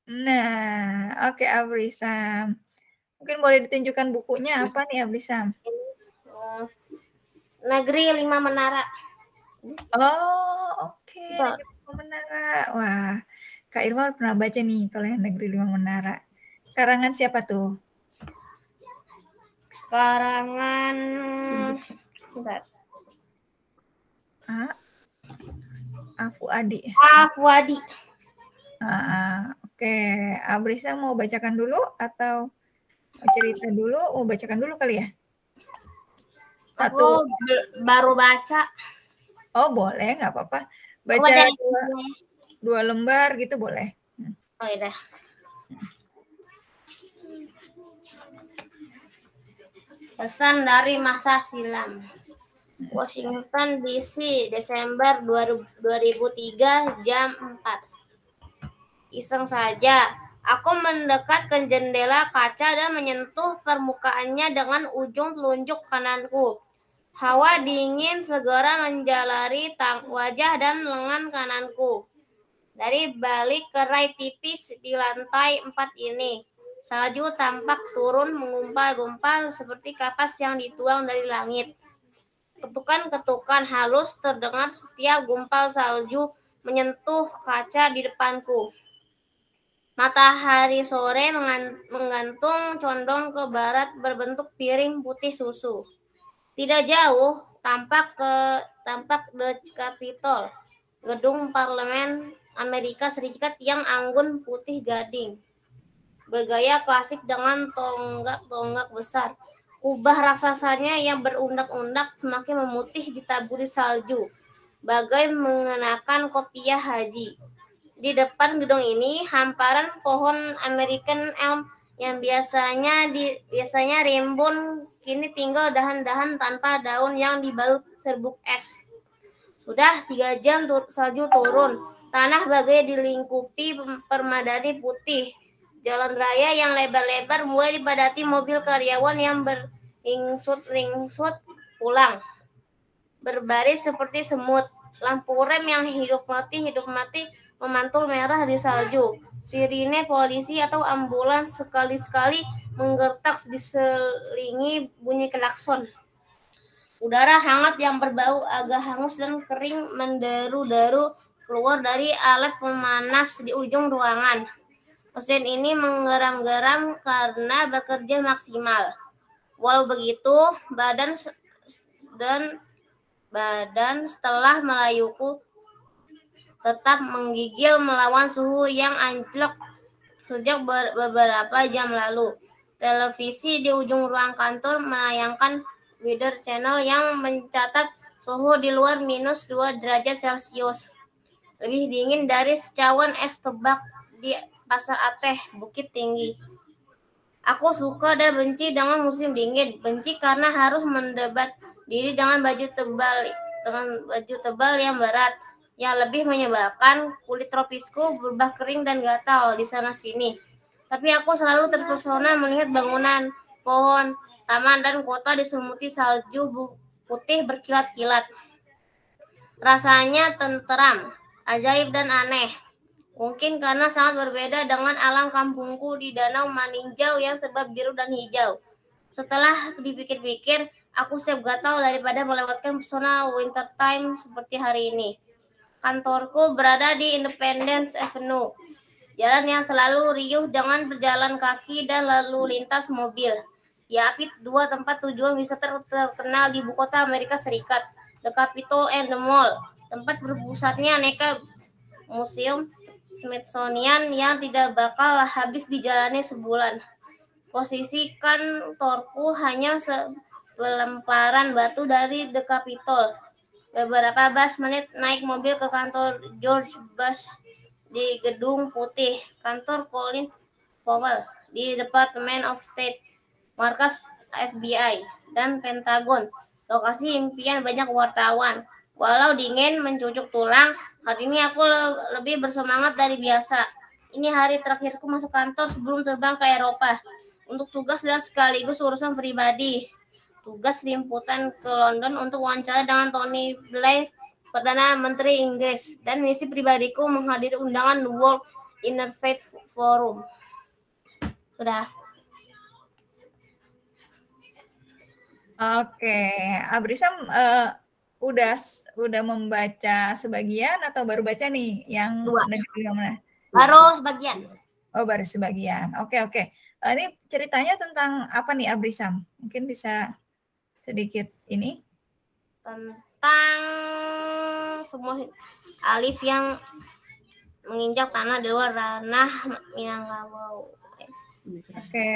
Nah, oke Abrisam. Mungkin boleh ditunjukkan bukunya apa nih Abrisam? Negeri Lima Menara. Oke. Negeri Lima Menara. Wah, Kak Irma pernah baca nih kalau yang Negeri Lima Menara. Karangan siapa tuh? Karangan Afu Adi. Afuadi. Oke, Abrisa mau bacakan dulu atau cerita dulu? Mau bacakan dulu kali ya? Aku baru baca. Oh boleh, nggak apa-apa. Baca Baca dua lembar gitu boleh. Oh iya. Pesan dari masa silam. Washington DC, Desember 2003, jam 4. Iseng saja, aku mendekat ke jendela kaca dan menyentuh permukaannya dengan ujung telunjuk kananku. Hawa dingin segera menjalari wajah dan lengan kananku. Dari balik kerai tipis di lantai 4 ini, salju tampak turun mengumpal-gumpal seperti kapas yang dituang dari langit. Ketukan-ketukan halus terdengar setiap gumpal salju menyentuh kaca di depanku. Matahari sore menggantung condong ke barat berbentuk piring putih susu. Tidak jauh tampak The Capitol, gedung parlemen Amerika Serikat yang anggun putih gading, bergaya klasik dengan tonggak-tonggak besar. Kubah raksasanya yang berundak-undak semakin memutih ditaburi salju, bagai mengenakan kopiah haji. Di depan gedung ini, hamparan pohon American elm yang biasanya rimbun kini tinggal dahan-dahan tanpa daun yang dibalut serbuk es. Sudah 3 jam salju turun. Tanah bagai dilingkupi permadani putih. Jalan raya yang lebar-lebar mulai dipadati mobil karyawan yang beringsut-ringsut pulang. Berbaris seperti semut. Lampu rem yang hidup mati memantul merah di salju. Sirine polisi atau ambulans sekali-sekali menggertak diselingi bunyi klakson. Udara hangat yang berbau agak hangus dan kering menderu-deru keluar dari alat pemanas di ujung ruangan. Mesin ini menggeram-geram karena bekerja maksimal. Walau begitu, badan setelah melayuku tetap menggigil melawan suhu yang anjlok sejak beberapa jam lalu. Televisi di ujung ruang kantor menayangkan Weather Channel yang mencatat suhu di luar minus 2 derajat Celcius. Lebih dingin dari secawan es tebak di Pasar Ateh, Bukit Tinggi. Aku suka dan benci dengan musim dingin. Benci karena harus mendebat diri dengan baju tebal yang berat. Yang lebih menyebalkan, kulit tropisku berubah kering dan gatal di sana-sini. Tapi aku selalu terpesona melihat bangunan, pohon, taman, dan kota diselimuti salju putih berkilat-kilat. Rasanya tenteram, ajaib, dan aneh. Mungkin karena sangat berbeda dengan alam kampungku di Danau Maninjau yang serba biru dan hijau. Setelah dipikir-pikir, aku siap gatal daripada melewatkan pesona winter time seperti hari ini. Kantorku berada di Independence Avenue, jalan yang selalu riuh dengan berjalan kaki dan lalu lintas mobil. Diapit 2 tempat tujuan wisata terkenal di ibu kota Amerika Serikat, The Capitol and the Mall, tempat berpusatnya aneka museum Smithsonian yang tidak bakal habis dijalani sebulan. Posisi kantorku hanya selemparan batu dari The Capitol. Beberapa menit naik mobil ke kantor George Bush di Gedung Putih, kantor Colin Powell di Department of State, markas FBI, dan Pentagon, lokasi impian banyak wartawan. Walau dingin mencucuk tulang, hari ini aku lebih bersemangat dari biasa. Ini hari terakhirku masuk kantor sebelum terbang ke Eropa untuk tugas dan sekaligus urusan pribadi. Tugas liputan ke London untuk wawancara dengan Tony Blair, Perdana Menteri Inggris, dan misi pribadiku menghadiri undangan World Interfaith Forum. Sudah. Oke, Abrisam udah membaca sebagian atau baru baca nih yang negeri yang mana? Baru sebagian. Oh, baru sebagian. Oke. Ini ceritanya tentang apa nih, Abrisam? Mungkin bisa sedikit ini? Tentang semua Alif yang menginjak tanah di luar ranah Minangkabau. Oke.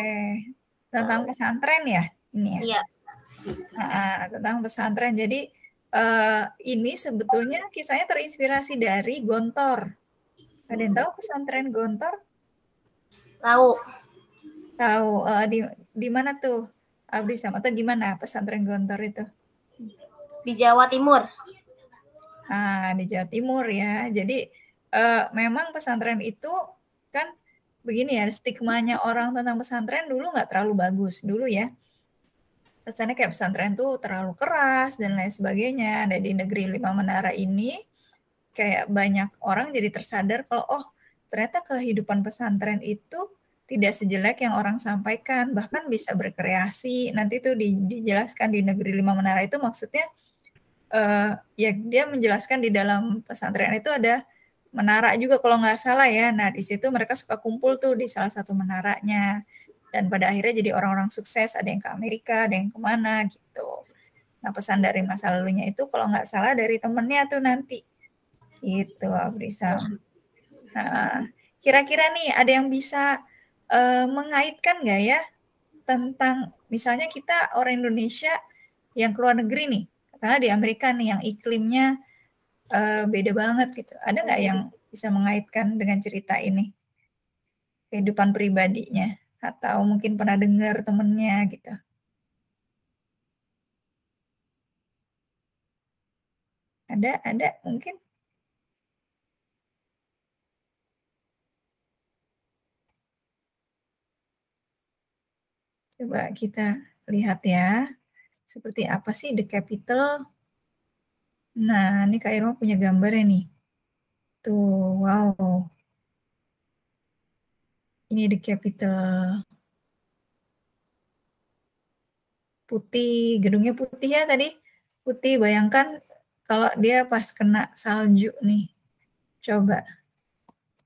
Tentang pesantren ya? Ini ya? Iya. Tentang pesantren. Jadi ini sebetulnya kisahnya terinspirasi dari Gontor. Ada yang tahu pesantren Gontor? Tahu. Tahu. Di mana tuh? Abdi sama atau gimana pesantren Gontor itu? Di Jawa Timur. Di Jawa Timur ya. Jadi memang pesantren itu kan begini ya, stigmanya orang tentang pesantren dulu nggak terlalu bagus dulu ya. Kesannya kayak pesantren tuh terlalu keras dan lain sebagainya. Dan di negeri Lima Menara ini kayak banyak orang jadi tersadar kalau ternyata kehidupan pesantren itu tidak sejelek yang orang sampaikan, bahkan bisa berkreasi. Nanti tuh dijelaskan di negeri Lima Menara itu maksudnya ya dia menjelaskan di dalam pesantren itu ada menara juga kalau nggak salah ya. Nah di situ mereka suka kumpul tuh di salah satu menaranya. Dan pada akhirnya jadi orang-orang sukses, ada yang ke Amerika, ada yang kemana gitu. Nah pesan dari masa lalunya itu kalau nggak salah dari temennya tuh nanti. Gitu Abrisam. Nah, kira-kira nih ada yang bisa mengaitkan nggak ya tentang misalnya kita orang Indonesia yang keluar negeri nih, karena di Amerika nih yang iklimnya beda banget gitu. Ada nggak yang bisa mengaitkan dengan cerita ini? Kehidupan pribadinya. Atau mungkin pernah dengar temennya gitu. Ada mungkin? Coba kita lihat ya. Seperti apa sih The Capital? Nah, ini Kak Irma punya gambarnya nih. Tuh, wow. Ini The Capital. Putih, gedungnya putih ya tadi. Putih, bayangkan kalau dia pas kena salju nih. Coba.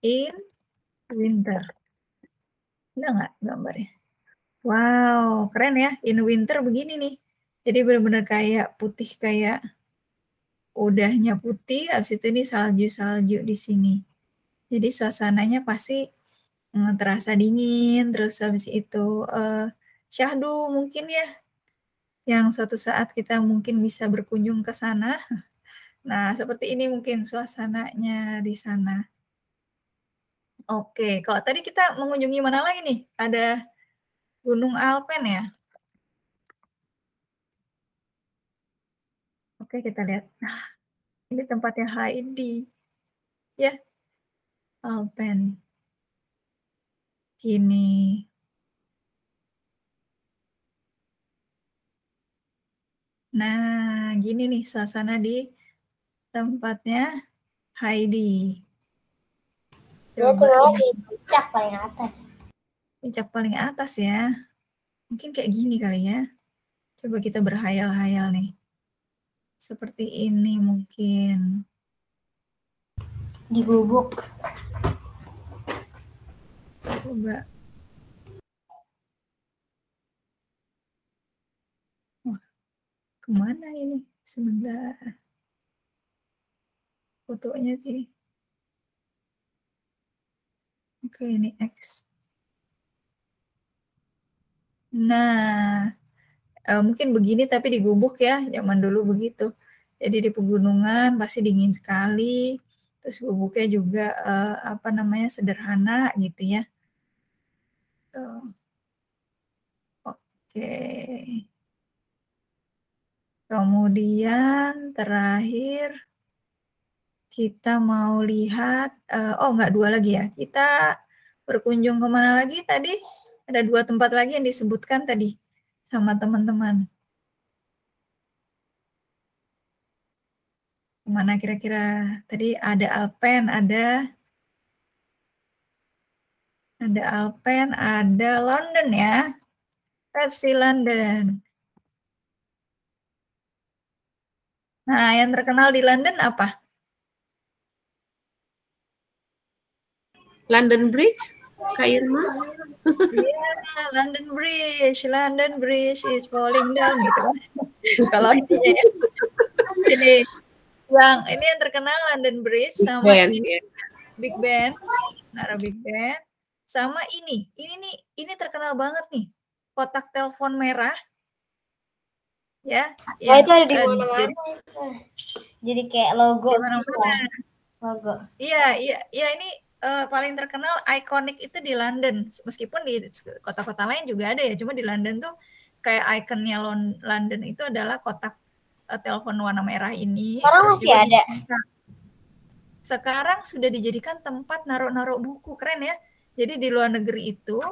In winter. Ada nggak gambarnya? Wow, keren ya. In winter begini nih. Jadi benar-benar kayak putih, kayak udahnya putih, habis itu ini salju-salju di sini. Jadi suasananya pasti terasa dingin, terus habis itu syahdu mungkin ya, yang suatu saat kita mungkin bisa berkunjung ke sana. Nah, seperti ini mungkin suasananya di sana. Oke, kalau tadi kita mengunjungi mana lagi nih? Ada Gunung Alpen ya? Oke, kita lihat. Ini tempatnya Heidi. Ya, Alpen. Gini. Nah, gini nih suasana di tempatnya Heidi. Dia tinggal di puncak paling atas. Puncak paling atas ya. Mungkin kayak gini kali ya. Coba kita berhayal-hayal nih. Seperti ini mungkin. Di Gubuk. Coba. Wah, kemana ini? Sebentar. Fotonya sih. Oke, ini X. Nah, mungkin begini tapi di Gubuk ya, zaman dulu begitu. Jadi di pegunungan pasti dingin sekali, terus gubuknya juga sederhana gitu ya. Oke. Kemudian terakhir kita mau lihat, enggak, 2 lagi ya. Kita berkunjung kemana lagi tadi? Ada 2 tempat lagi yang disebutkan tadi sama teman-teman. Kemana kira-kira? Tadi ada Alpen, ada Alpen, ada London ya. Versi London. Nah, yang terkenal di London apa? London Bridge, Kak Irma? Yeah, London Bridge is falling down gitu. Kalau ini ya. Ini yang terkenal London Bridge sama Big Ben, menara Big Ben. Sama ini terkenal banget nih, kotak telepon merah. Ya, Oh, itu ada di jadi mana-mana. Jadi kayak logo di gitu mana-mana. ya. Logo. Iya, ini paling terkenal, ikonik itu di London. Meskipun di kota-kota lain juga ada ya, cuma di London tuh kayak ikonnya London itu adalah kotak telepon warna merah ini. Sekarang Terus masih juga ada. sekarang sudah dijadikan tempat naruh-naruh buku, keren ya. Jadi di luar negeri itu,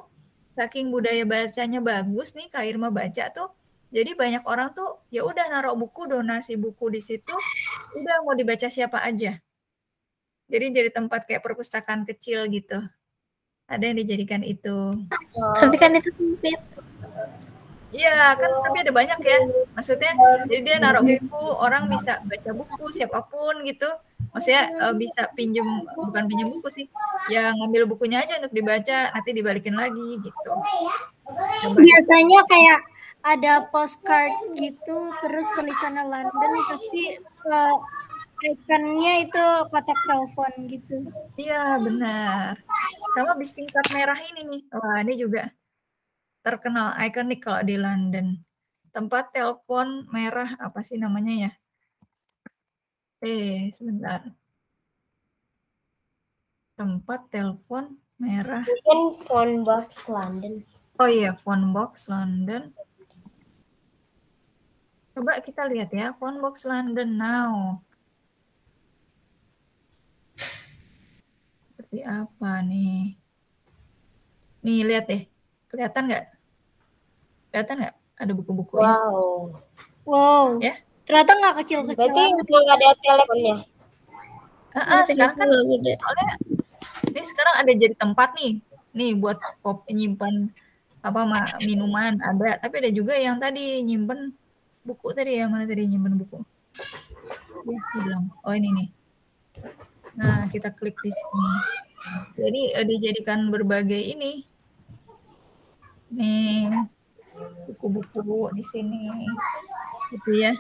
saking budaya bacanya bagus nih, Kak Irma baca tuh, jadi banyak orang tuh ya udah naruh buku, donasi buku di situ, udah mau dibaca siapa aja. Jadi jadi tempat kayak perpustakaan kecil gitu. Ada yang dijadikan itu. Tapi kan itu sempit. Iya, kan tapi ada banyak ya. Maksudnya, jadi dia naruh buku, orang bisa baca buku, siapapun gitu. Maksudnya bisa bukan pinjem buku sih, ya ngambil bukunya aja untuk dibaca, nanti dibalikin lagi gitu. Coba. Biasanya kayak ada postcard gitu, terus tulisannya London, pasti ikonnya itu kotak telepon gitu. Iya, benar. Sama bis tingkat merah ini nih. Wah, ini juga terkenal, ikonik kalau di London. Tempat telepon merah, apa sih namanya ya? Sebentar. Tempat telepon merah. Mungkin phone box London. Oh iya, phone box London. Coba kita lihat ya, phone box London now. Seperti apa nih? Nih, lihat deh. Kelihatan nggak? Kelihatan nggak? Ada buku-bukunya. Wow. Ya? Ternyata nggak kecil-kecil. Berarti nggak ada teleponnya. Sekarang kan soalnya ini sekarang ada jadi tempat nih buat nyimpan minuman ada, tapi ada juga yang tadi nyimpen buku tadi, yang mana tadi nyimpen buku? Ya, hilang. Oh ini nih. Nah, kita klik di sini. Jadi dijadikan berbagai ini. Nih, buku-buku di sini. Gitu ya.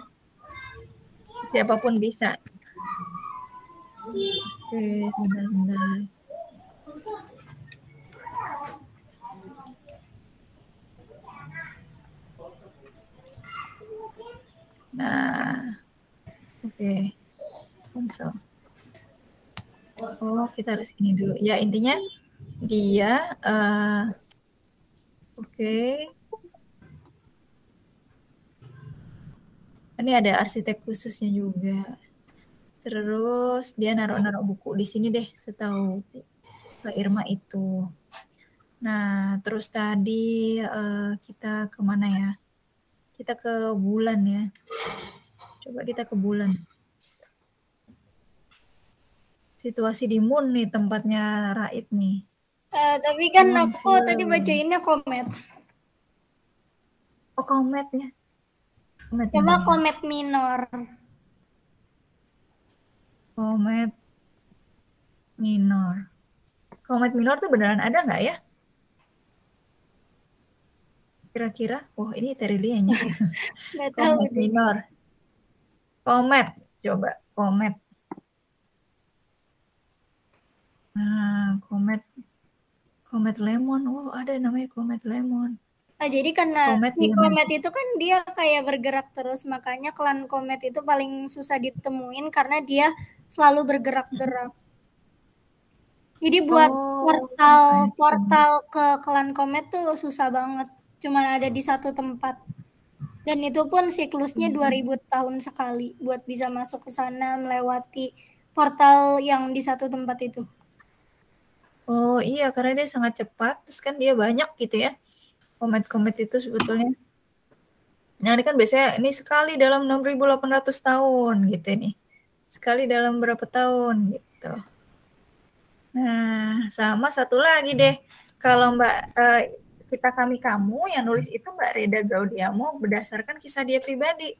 Siapapun bisa. Oke, sebentar. Nah, oke. Cancel. Oh, kita harus ini dulu. Ya, intinya dia oke. Ini ada arsitek khususnya juga. Terus dia naruh-naruh buku di sini deh, setahu Mbak Irma itu. Nah, terus tadi kita kemana ya? Kita ke bulan ya. Coba kita ke bulan. Situasi di Moon nih tempatnya Raib nih. Tapi kan aku tadi bacainnya komet. Oh, komet ya. Coba komet minor. Komet minor. Komet minor tuh beneran ada nggak ya? Kira-kira? Oh, ini Terilia-nya. Komet minor. Komet. Coba, komet. Nah, komet lemon. Oh, ada namanya komet lemon. Jadi karena komet itu kan dia kayak bergerak terus, makanya klan komet itu paling susah ditemuin karena dia selalu bergerak-gerak. Jadi buat portal ke klan komet tuh susah banget, cuman ada di satu tempat. Dan itu pun siklusnya 2000 tahun sekali buat bisa masuk ke sana melewati portal yang di satu tempat itu. Oh iya, karena dia sangat cepat, terus kan dia banyak gitu ya. Komet-komet itu sebetulnya. Nah, ini kan biasanya ini sekali dalam 6.800 tahun gitu nih. Sekali dalam berapa tahun gitu. Nah, sama satu lagi deh. Kalau Mbak kamu yang nulis itu Mbak Reda Gaudiamo berdasarkan kisah dia pribadi.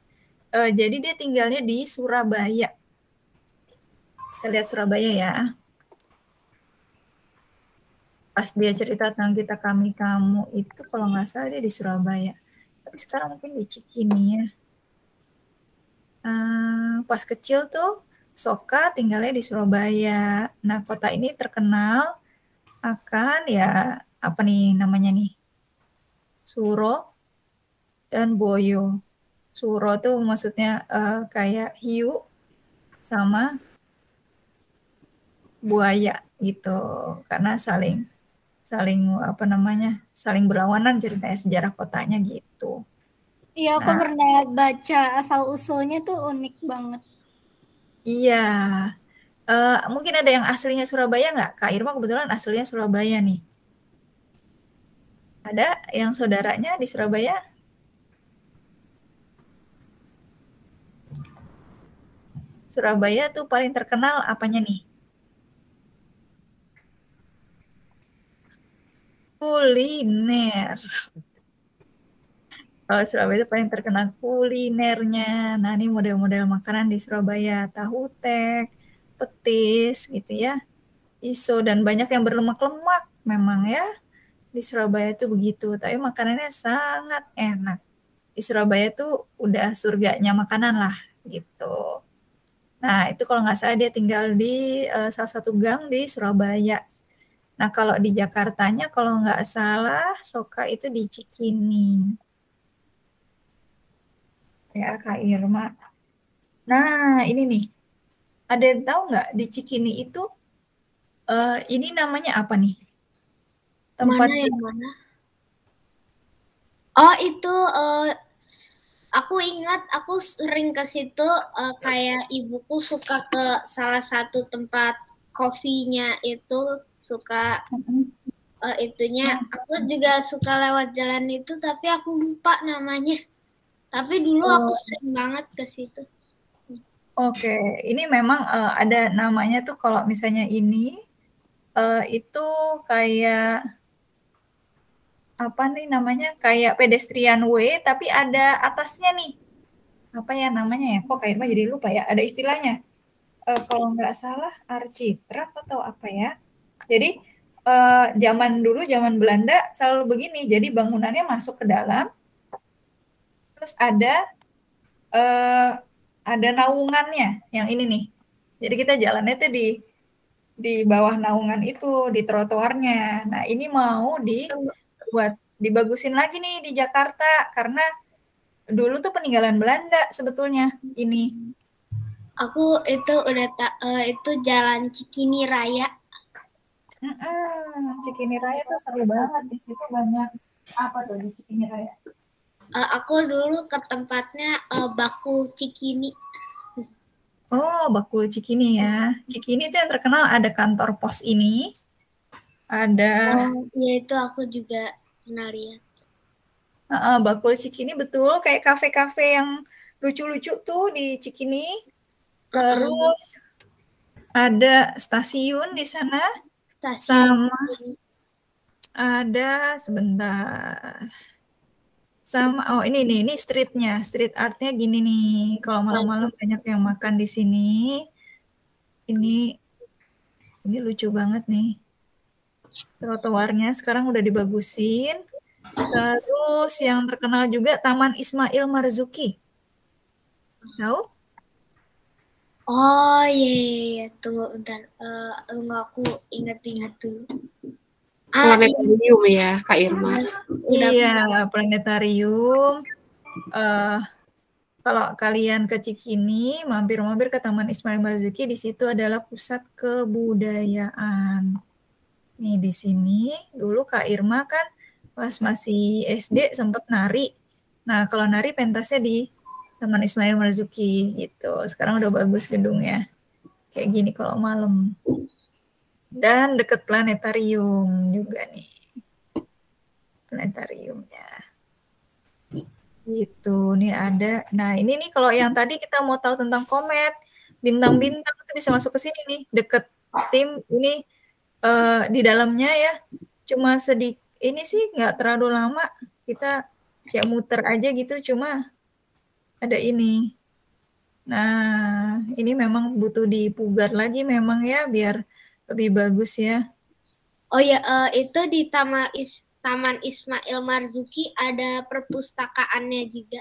Jadi dia tinggalnya di Surabaya. Kita lihat Surabaya ya. Pas dia cerita tentang kamu itu kalau nggak salah dia di Surabaya. Tapi sekarang mungkin di Cikini ya. Pas kecil tuh Soka tinggalnya di Surabaya. Nah, kota ini terkenal akan ya apa nih namanya nih? Suro dan Boyo. Suro tuh maksudnya kayak hiu sama buaya gitu. Karena saling apa namanya? Saling berlawanan ceritanya sejarah kotanya gitu. Iya, aku Nah, pernah baca asal-usulnya tuh unik banget. iya. Mungkin ada yang aslinya Surabaya nggak? Kak Irma kebetulan aslinya Surabaya nih. Ada yang saudaranya di Surabaya? Surabaya tuh paling terkenal apanya nih? Kuliner. Kalau Surabaya itu paling terkenal kulinernya. Nah, ini model-model makanan di Surabaya. Tahu tek, petis gitu ya. Iso dan banyak yang berlemak-lemak memang ya. Di Surabaya itu begitu. Tapi makanannya sangat enak. Di Surabaya itu udah surganya makanan lah gitu. Nah, itu kalau nggak salah dia tinggal di salah satu gang di Surabaya. Nah, kalau di Jakartanya kalau nggak salah Soka itu di Cikini. Ya, Kak Irma. Nah, ini nih. Ada yang tahu nggak di Cikini itu ini namanya apa nih? Tempat Mana yang mana? Oh, itu aku ingat aku sering ke situ, kayak ibuku suka ke salah satu tempat kopinya itu, suka itunya. Aku juga suka lewat jalan itu, tapi aku lupa namanya. Tapi dulu aku sering banget ke situ. Oke, ini memang ada namanya tuh kalau misalnya ini itu kayak apa nih namanya? Kayak pedestrian way tapi ada atasnya nih. Apa ya namanya ya? Kok kayak jadi lupa ya? Ada istilahnya. Kalau nggak salah architrap atau apa ya? Jadi zaman dulu zaman Belanda selalu begini. Jadi bangunannya masuk ke dalam, terus ada naungannya yang ini nih. Jadi kita jalannya tuh di bawah naungan itu, di trotoarnya. Nah, ini mau dibagusin lagi nih di Jakarta karena dulu tuh peninggalan Belanda sebetulnya ini. Aku itu udah itu Jalan Cikini Raya. Cikini Raya tuh seru banget, di situ banyak apa tuh di Cikini Raya? Aku dulu ke tempatnya Bakul Cikini. Oh, Bakul Cikini ya. Cikini itu yang terkenal ada kantor pos ini. Ada. Oh, ya itu aku juga pernah lihat. Bakul Cikini betul kayak kafe-kafe yang lucu-lucu tuh di Cikini. Terus ada stasiun di sana. Stasiun. Sama ada sebentar. Sama ini streetnya, street artnya gini nih. Kalau malam-malam banyak yang makan di sini. Ini lucu banget nih. Trotoarnya sekarang udah dibagusin. Terus yang terkenal juga Taman Ismail Marzuki. Tahu? Oh iya, tunggu bentar. Tunggu aku ingat-ingat dulu. Planetarium ya, Kak Irma. Iya, planetarium. Kalau kalian ke Cikini, mampir-mampir ke Taman Ismail Marzuki, di situ adalah pusat kebudayaan. Nih di sini dulu Kak Irma kan pas masih SD sempat nari. Nah, kalau nari pentasnya di Taman Ismail Marzuki gitu. Sekarang udah bagus gedungnya. Kayak gini kalau malam. Dan deket planetarium juga nih. Planetariumnya. Gitu, nih ada. Nah, ini nih kalau yang tadi kita mau tahu tentang komet, bintang-bintang itu bisa masuk ke sini nih, deket tim ini di dalamnya ya. Cuma ini sih nggak terlalu lama. Kita kayak muter aja gitu, cuma ada ini. Nah, ini memang butuh dipugar lagi memang ya biar lebih bagus ya. Oh ya, itu di Taman Ismail Marzuki ada perpustakaannya juga.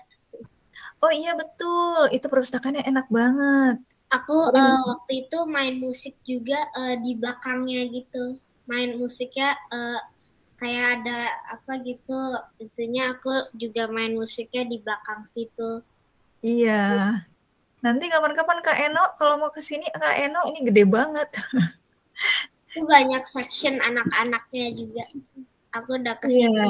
Oh iya betul, itu perpustakaannya enak banget. Aku waktu itu main musik juga di belakangnya gitu. Main musiknya kayak ada apa gitu. Itunya aku juga main musiknya di belakang situ. Iya. Nanti kapan-kapan Kak Eno kalau mau ke sini, Kak Eno ini gede banget. Itu banyak section anak-anaknya juga. Aku udah ke Iya. situ.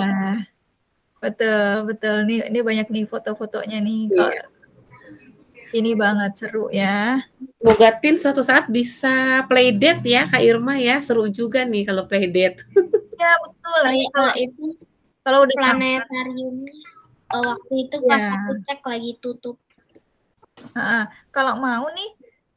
Betul. Ini banyak nih foto-fotonya nih. Iya. Kalau ini banget seru ya. Semoga Tin suatu saat bisa playdate ya Kak Irma ya. Seru juga nih kalau playdate. Ya betul. Nanti Itu kalau udah planetariumnya waktu itu pas aku cek lagi tutup. Kalau mau nih,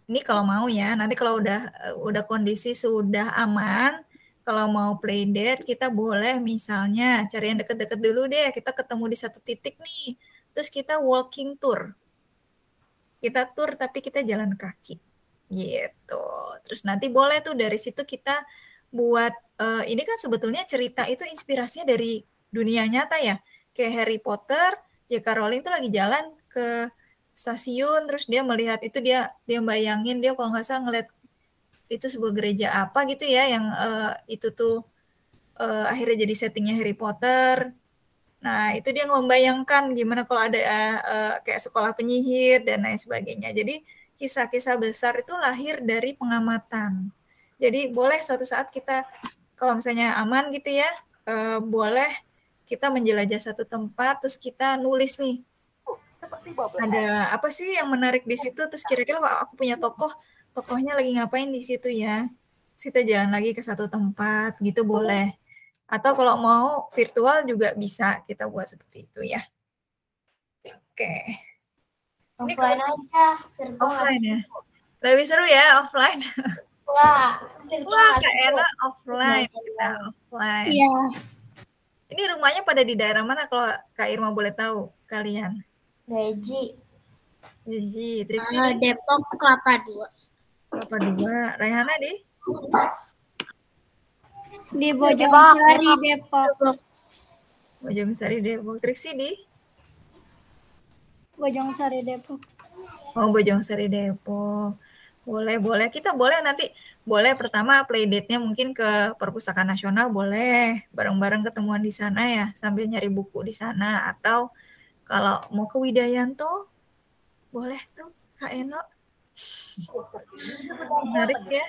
ini kalau mau ya, nanti kalau udah kondisi sudah aman, kalau mau playdate kita boleh misalnya cari yang deket-deket dulu deh, kita ketemu di satu titik nih, terus kita walking tour. Kita tour tapi kita jalan kaki. Gitu. Terus nanti boleh tuh dari situ kita buat, ini kan sebetulnya cerita itu inspirasinya dari dunia nyata ya. Kayak Harry Potter, J.K. Rowling tuh lagi jalan ke stasiun, terus dia melihat itu, dia bayangin, dia kalau nggak salah ngeliat itu sebuah gereja apa gitu ya, yang itu tuh akhirnya jadi settingnya Harry Potter. Nah, itu dia membayangkan gimana kalau ada kayak sekolah penyihir dan lain sebagainya. Jadi kisah-kisah besar itu lahir dari pengamatan. Jadi boleh suatu saat kita, kalau misalnya aman gitu ya, boleh kita menjelajah satu tempat, terus kita nulis nih, ada apa sih yang menarik di situ, terus kira-kira kalau aku punya tokohnya lagi ngapain di situ ya, kita jalan lagi ke satu tempat gitu boleh. Atau kalau mau virtual juga bisa kita buat seperti itu ya. Oke. Offline aja, virtual offline ya. Lebih seru ya offline. Wah, Kak Ella offline. Kita offline. Iya. Ini rumahnya pada di daerah mana kalau Kak Irma boleh tahu kalian? Reji. Triksi Depok Kelapa 2. Rayhana di? Di Bojongsari, Depok. Bojongsari, Depok. Triksi di? Bojongsari, Depok. Oh, Bojongsari, Depok. Boleh. Kita boleh nanti, boleh pertama playdate-nya mungkin ke Perpustakaan Nasional, boleh. Bareng-bareng ketemuan di sana ya, sambil nyari buku di sana. Atau kalau mau ke Widayanto, boleh tuh, Kak Eno. Menarik ya.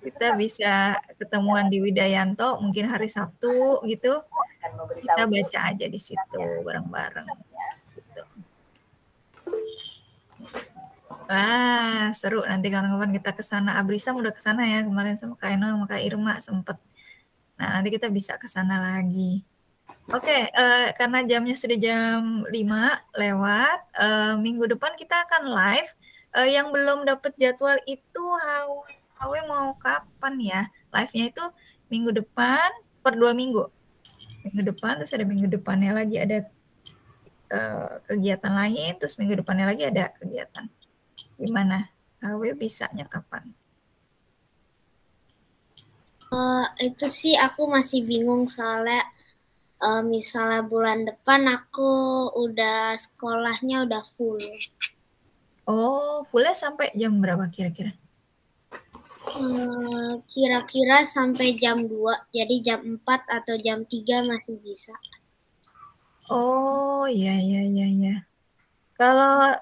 Kita bisa ketemuan di Widayanto, mungkin hari Sabtu gitu. Kita baca aja di situ bareng-bareng. Gitu. Wah, seru. Nanti kapan-kapan kita ke sana. Abrisam udah ke sana ya kemarin sama Kak Eno sama Kak Irma sempet. Nah, nanti kita bisa ke sana lagi. Oke, karena jamnya sudah jam 5 lewat, minggu depan kita akan live. Yang belum dapat jadwal itu Hawe mau kapan ya? Live-nya itu minggu depan per 2 minggu. Minggu depan, terus ada minggu depannya lagi ada kegiatan lain, terus minggu depannya lagi ada kegiatan. Gimana? Hawe bisanya kapan? Itu sih aku masih bingung soalnya misalnya bulan depan aku udah sekolahnya udah full. Oh, fullnya sampai jam berapa kira-kira? Kira-kira sampai jam 2, jadi jam 4 atau jam 3 masih bisa. Oh, iya. Kalau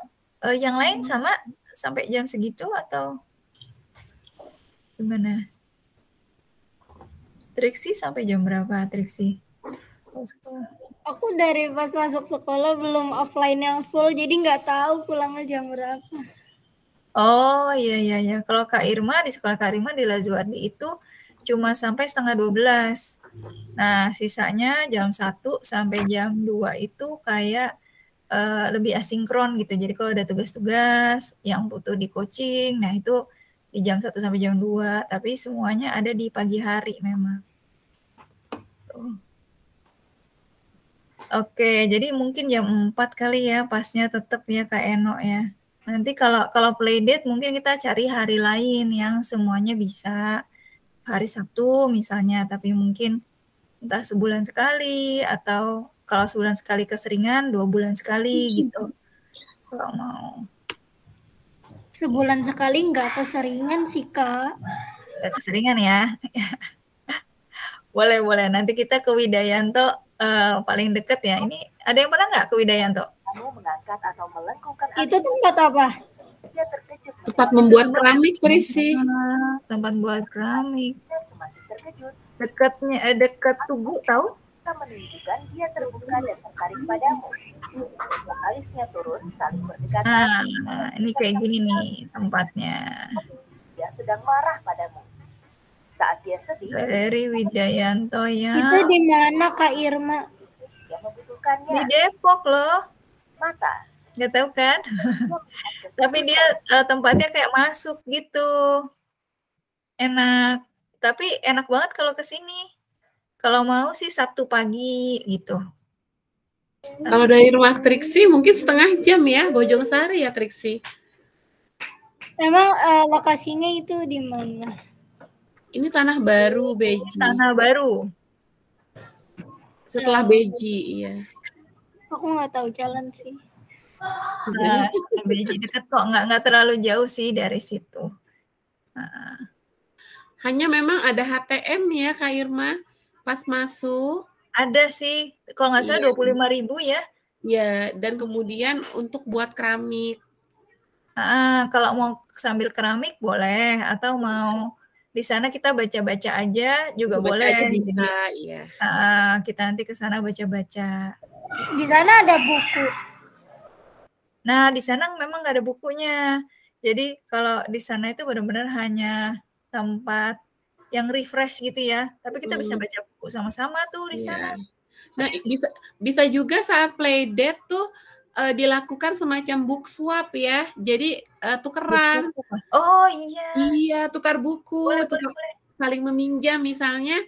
yang lain sama sampai jam segitu atau gimana? Triksi sampai jam berapa, Triksi? Aku dari pas masuk sekolah belum offline yang full, jadi nggak tahu pulangnya jam berapa. Oh, iya. Kalau Kak Irma, di sekolah Kak Irma di Lazuardi itu cuma sampai 11:30. Nah, sisanya jam 1 sampai jam 2 itu kayak lebih asinkron gitu. Jadi kalau ada tugas-tugas yang butuh di coaching, nah itu di jam 1 sampai jam 2, tapi semuanya ada di pagi hari memang. Oke, jadi mungkin jam 4 kali ya pasnya tetap ya Kak Eno ya. Nanti kalau playdate mungkin kita cari hari lain yang semuanya bisa. Hari Sabtu misalnya, tapi mungkin entah sebulan sekali atau kalau sebulan sekali keseringan 2 bulan sekali gitu. Kalau mau. Sebulan sekali nggak keseringan sih, Kak. Nggak keseringan ya. Boleh, boleh. Nanti kita ke Widayanto paling deket ya. Ini ada yang pernah nggak ke Widayanto? Itu tempat apa? Tempat membuat keramik, Trisi. Tempat buat keramik. Dekat Tugu, tahu? Menunjukkan dia terbuka dan tertarik padamu. Alisnya turun saling berdekatan. Nah, ini kayak gini nih tempatnya. Dia sedang marah padamu. Saat dia sedih, Dari Widayanto ya. Itu di mana, Kak Irma? dia membutuhkannya. Di Depok loh. Mata. Nggak tahu kan? Tapi dia tempatnya kayak masuk gitu. Enak. Tapi enak banget kalau ke sini. Kalau mau sih Sabtu pagi gitu. Kalau dari rumah Triksi mungkin setengah jam ya, Bojongsari ya Triksi. Emang lokasinya itu di mana? Ini Tanah Baru, Beji. Tanah Baru. Setelah Beji, iya. Aku nggak tahu jalan sih. Nah, Beji deket kok, nggak terlalu jauh sih dari situ. Nah. Hanya memang ada HTM ya, Kak Irma, pas masuk. Ada sih, kalau nggak salah 25.000 ya. Ya, dan kemudian untuk buat keramik. Kalau mau sambil keramik boleh, atau mau di sana kita baca-baca aja juga Baca boleh. aja bisa, jadi, iya. Kita nanti ke sana baca-baca. Di sana ada buku. Nah, di sana memang nggak ada bukunya. Jadi kalau di sana itu benar-benar hanya tempat yang refresh gitu ya. Tapi kita bisa baca buku sama-sama tuh di sana. Nah, bisa juga saat playdate tuh dilakukan semacam book swap ya. Jadi tukeran. Oh iya. Iya, tukar buku, Boleh. saling meminjam misalnya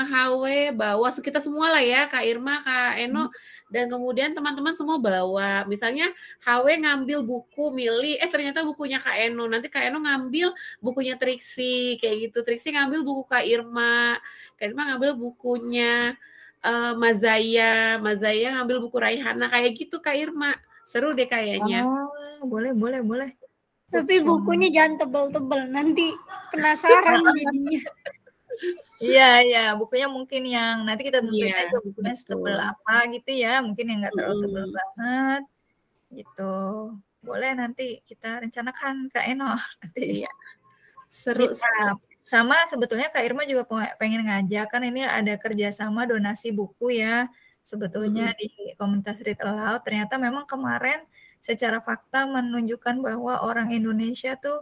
HW bawa kita semua lah ya, Kak Irma, Kak Eno, dan kemudian teman-teman semua bawa. Misalnya HW ngambil buku milih, ternyata bukunya Kak Eno. Nanti Kak Eno ngambil bukunya Triksi, kayak gitu. Triksi ngambil buku Kak Irma ngambil bukunya Mazaya ngambil buku Raihana, kayak gitu Kak Irma. Seru deh kayaknya. Oh, boleh. Tapi bukunya jangan tebal-tebal, nanti penasaran jadinya. Iya, bukunya mungkin yang nanti kita tentuin aja bukunya setebal betul. apa gitu ya, mungkin yang nggak terlalu tebal banget, gitu. Boleh nanti kita rencanakan Kak Eno. Nanti. Iya. Seru. Sama sebetulnya Kak Irma juga pengen ngajak, kan ini ada kerjasama donasi buku ya, sebetulnya di komunitas Read Aloud. Ternyata memang kemarin secara fakta menunjukkan bahwa orang Indonesia tuh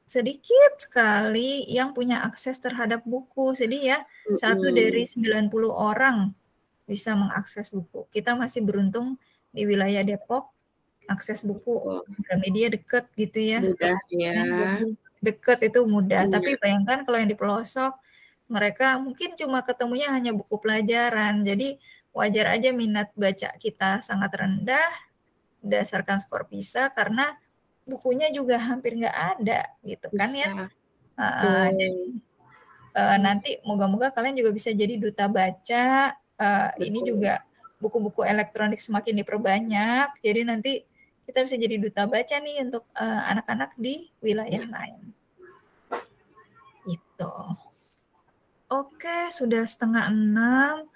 sedikit sekali yang punya akses terhadap buku. Jadi ya, 1 dari 90 orang bisa mengakses buku. Kita masih beruntung di wilayah Depok, akses buku media deket gitu ya. Mudah ya. Deket itu mudah. Tapi bayangkan kalau yang di pelosok, mereka mungkin cuma ketemunya hanya buku pelajaran. Jadi wajar aja minat baca kita sangat rendah berdasarkan skor PISA karena bukunya juga hampir nggak ada gitu kan ya. Jadi, nanti moga-moga kalian juga bisa jadi duta baca. Ini juga buku-buku elektronik semakin diperbanyak. Jadi nanti kita bisa jadi duta baca nih untuk anak-anak di wilayah lain. Gitu. Oke, sudah 5:30.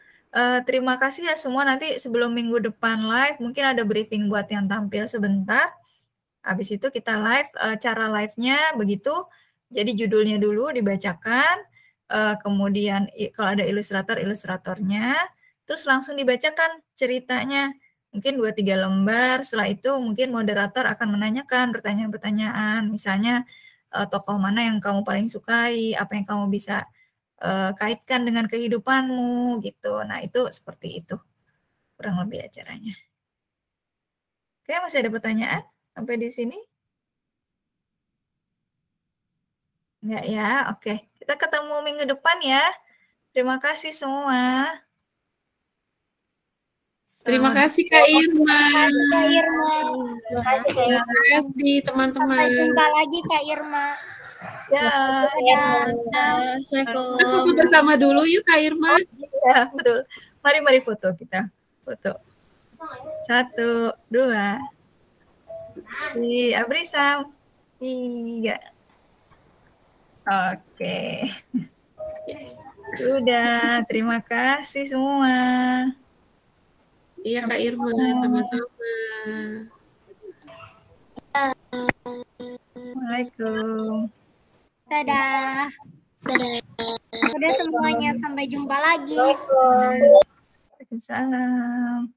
Terima kasih ya semua. Nanti sebelum minggu depan live, mungkin ada briefing buat yang tampil sebentar. Habis itu kita live, cara live-nya begitu. Jadi judulnya dulu dibacakan, kemudian kalau ada ilustratornya, terus langsung dibacakan ceritanya. Mungkin 2-3 lembar, setelah itu mungkin moderator akan menanyakan pertanyaan-pertanyaan. Misalnya, tokoh mana yang kamu paling sukai, apa yang kamu bisa kaitkan dengan kehidupanmu gitu. Nah, itu seperti itu. Kurang lebih acaranya. Oke, masih ada pertanyaan sampai di sini? Enggak ya? Oke. Kita ketemu minggu depan ya. Terima kasih semua. Terima kasih Kak Irma. Terima kasih teman-teman. Sampai jumpa lagi Kak Irma. Ya. Foto bersama dulu yuk Kak Irma. Ya, betul. Mari foto kita. Foto. 1, 2. Di Abrisam. 3. Oke. Sudah, terima kasih semua. Iya Kak Irma, sama-sama. Assalamualaikum. Dadah. Udah semuanya, sampai jumpa lagi. Waalaikumsalam.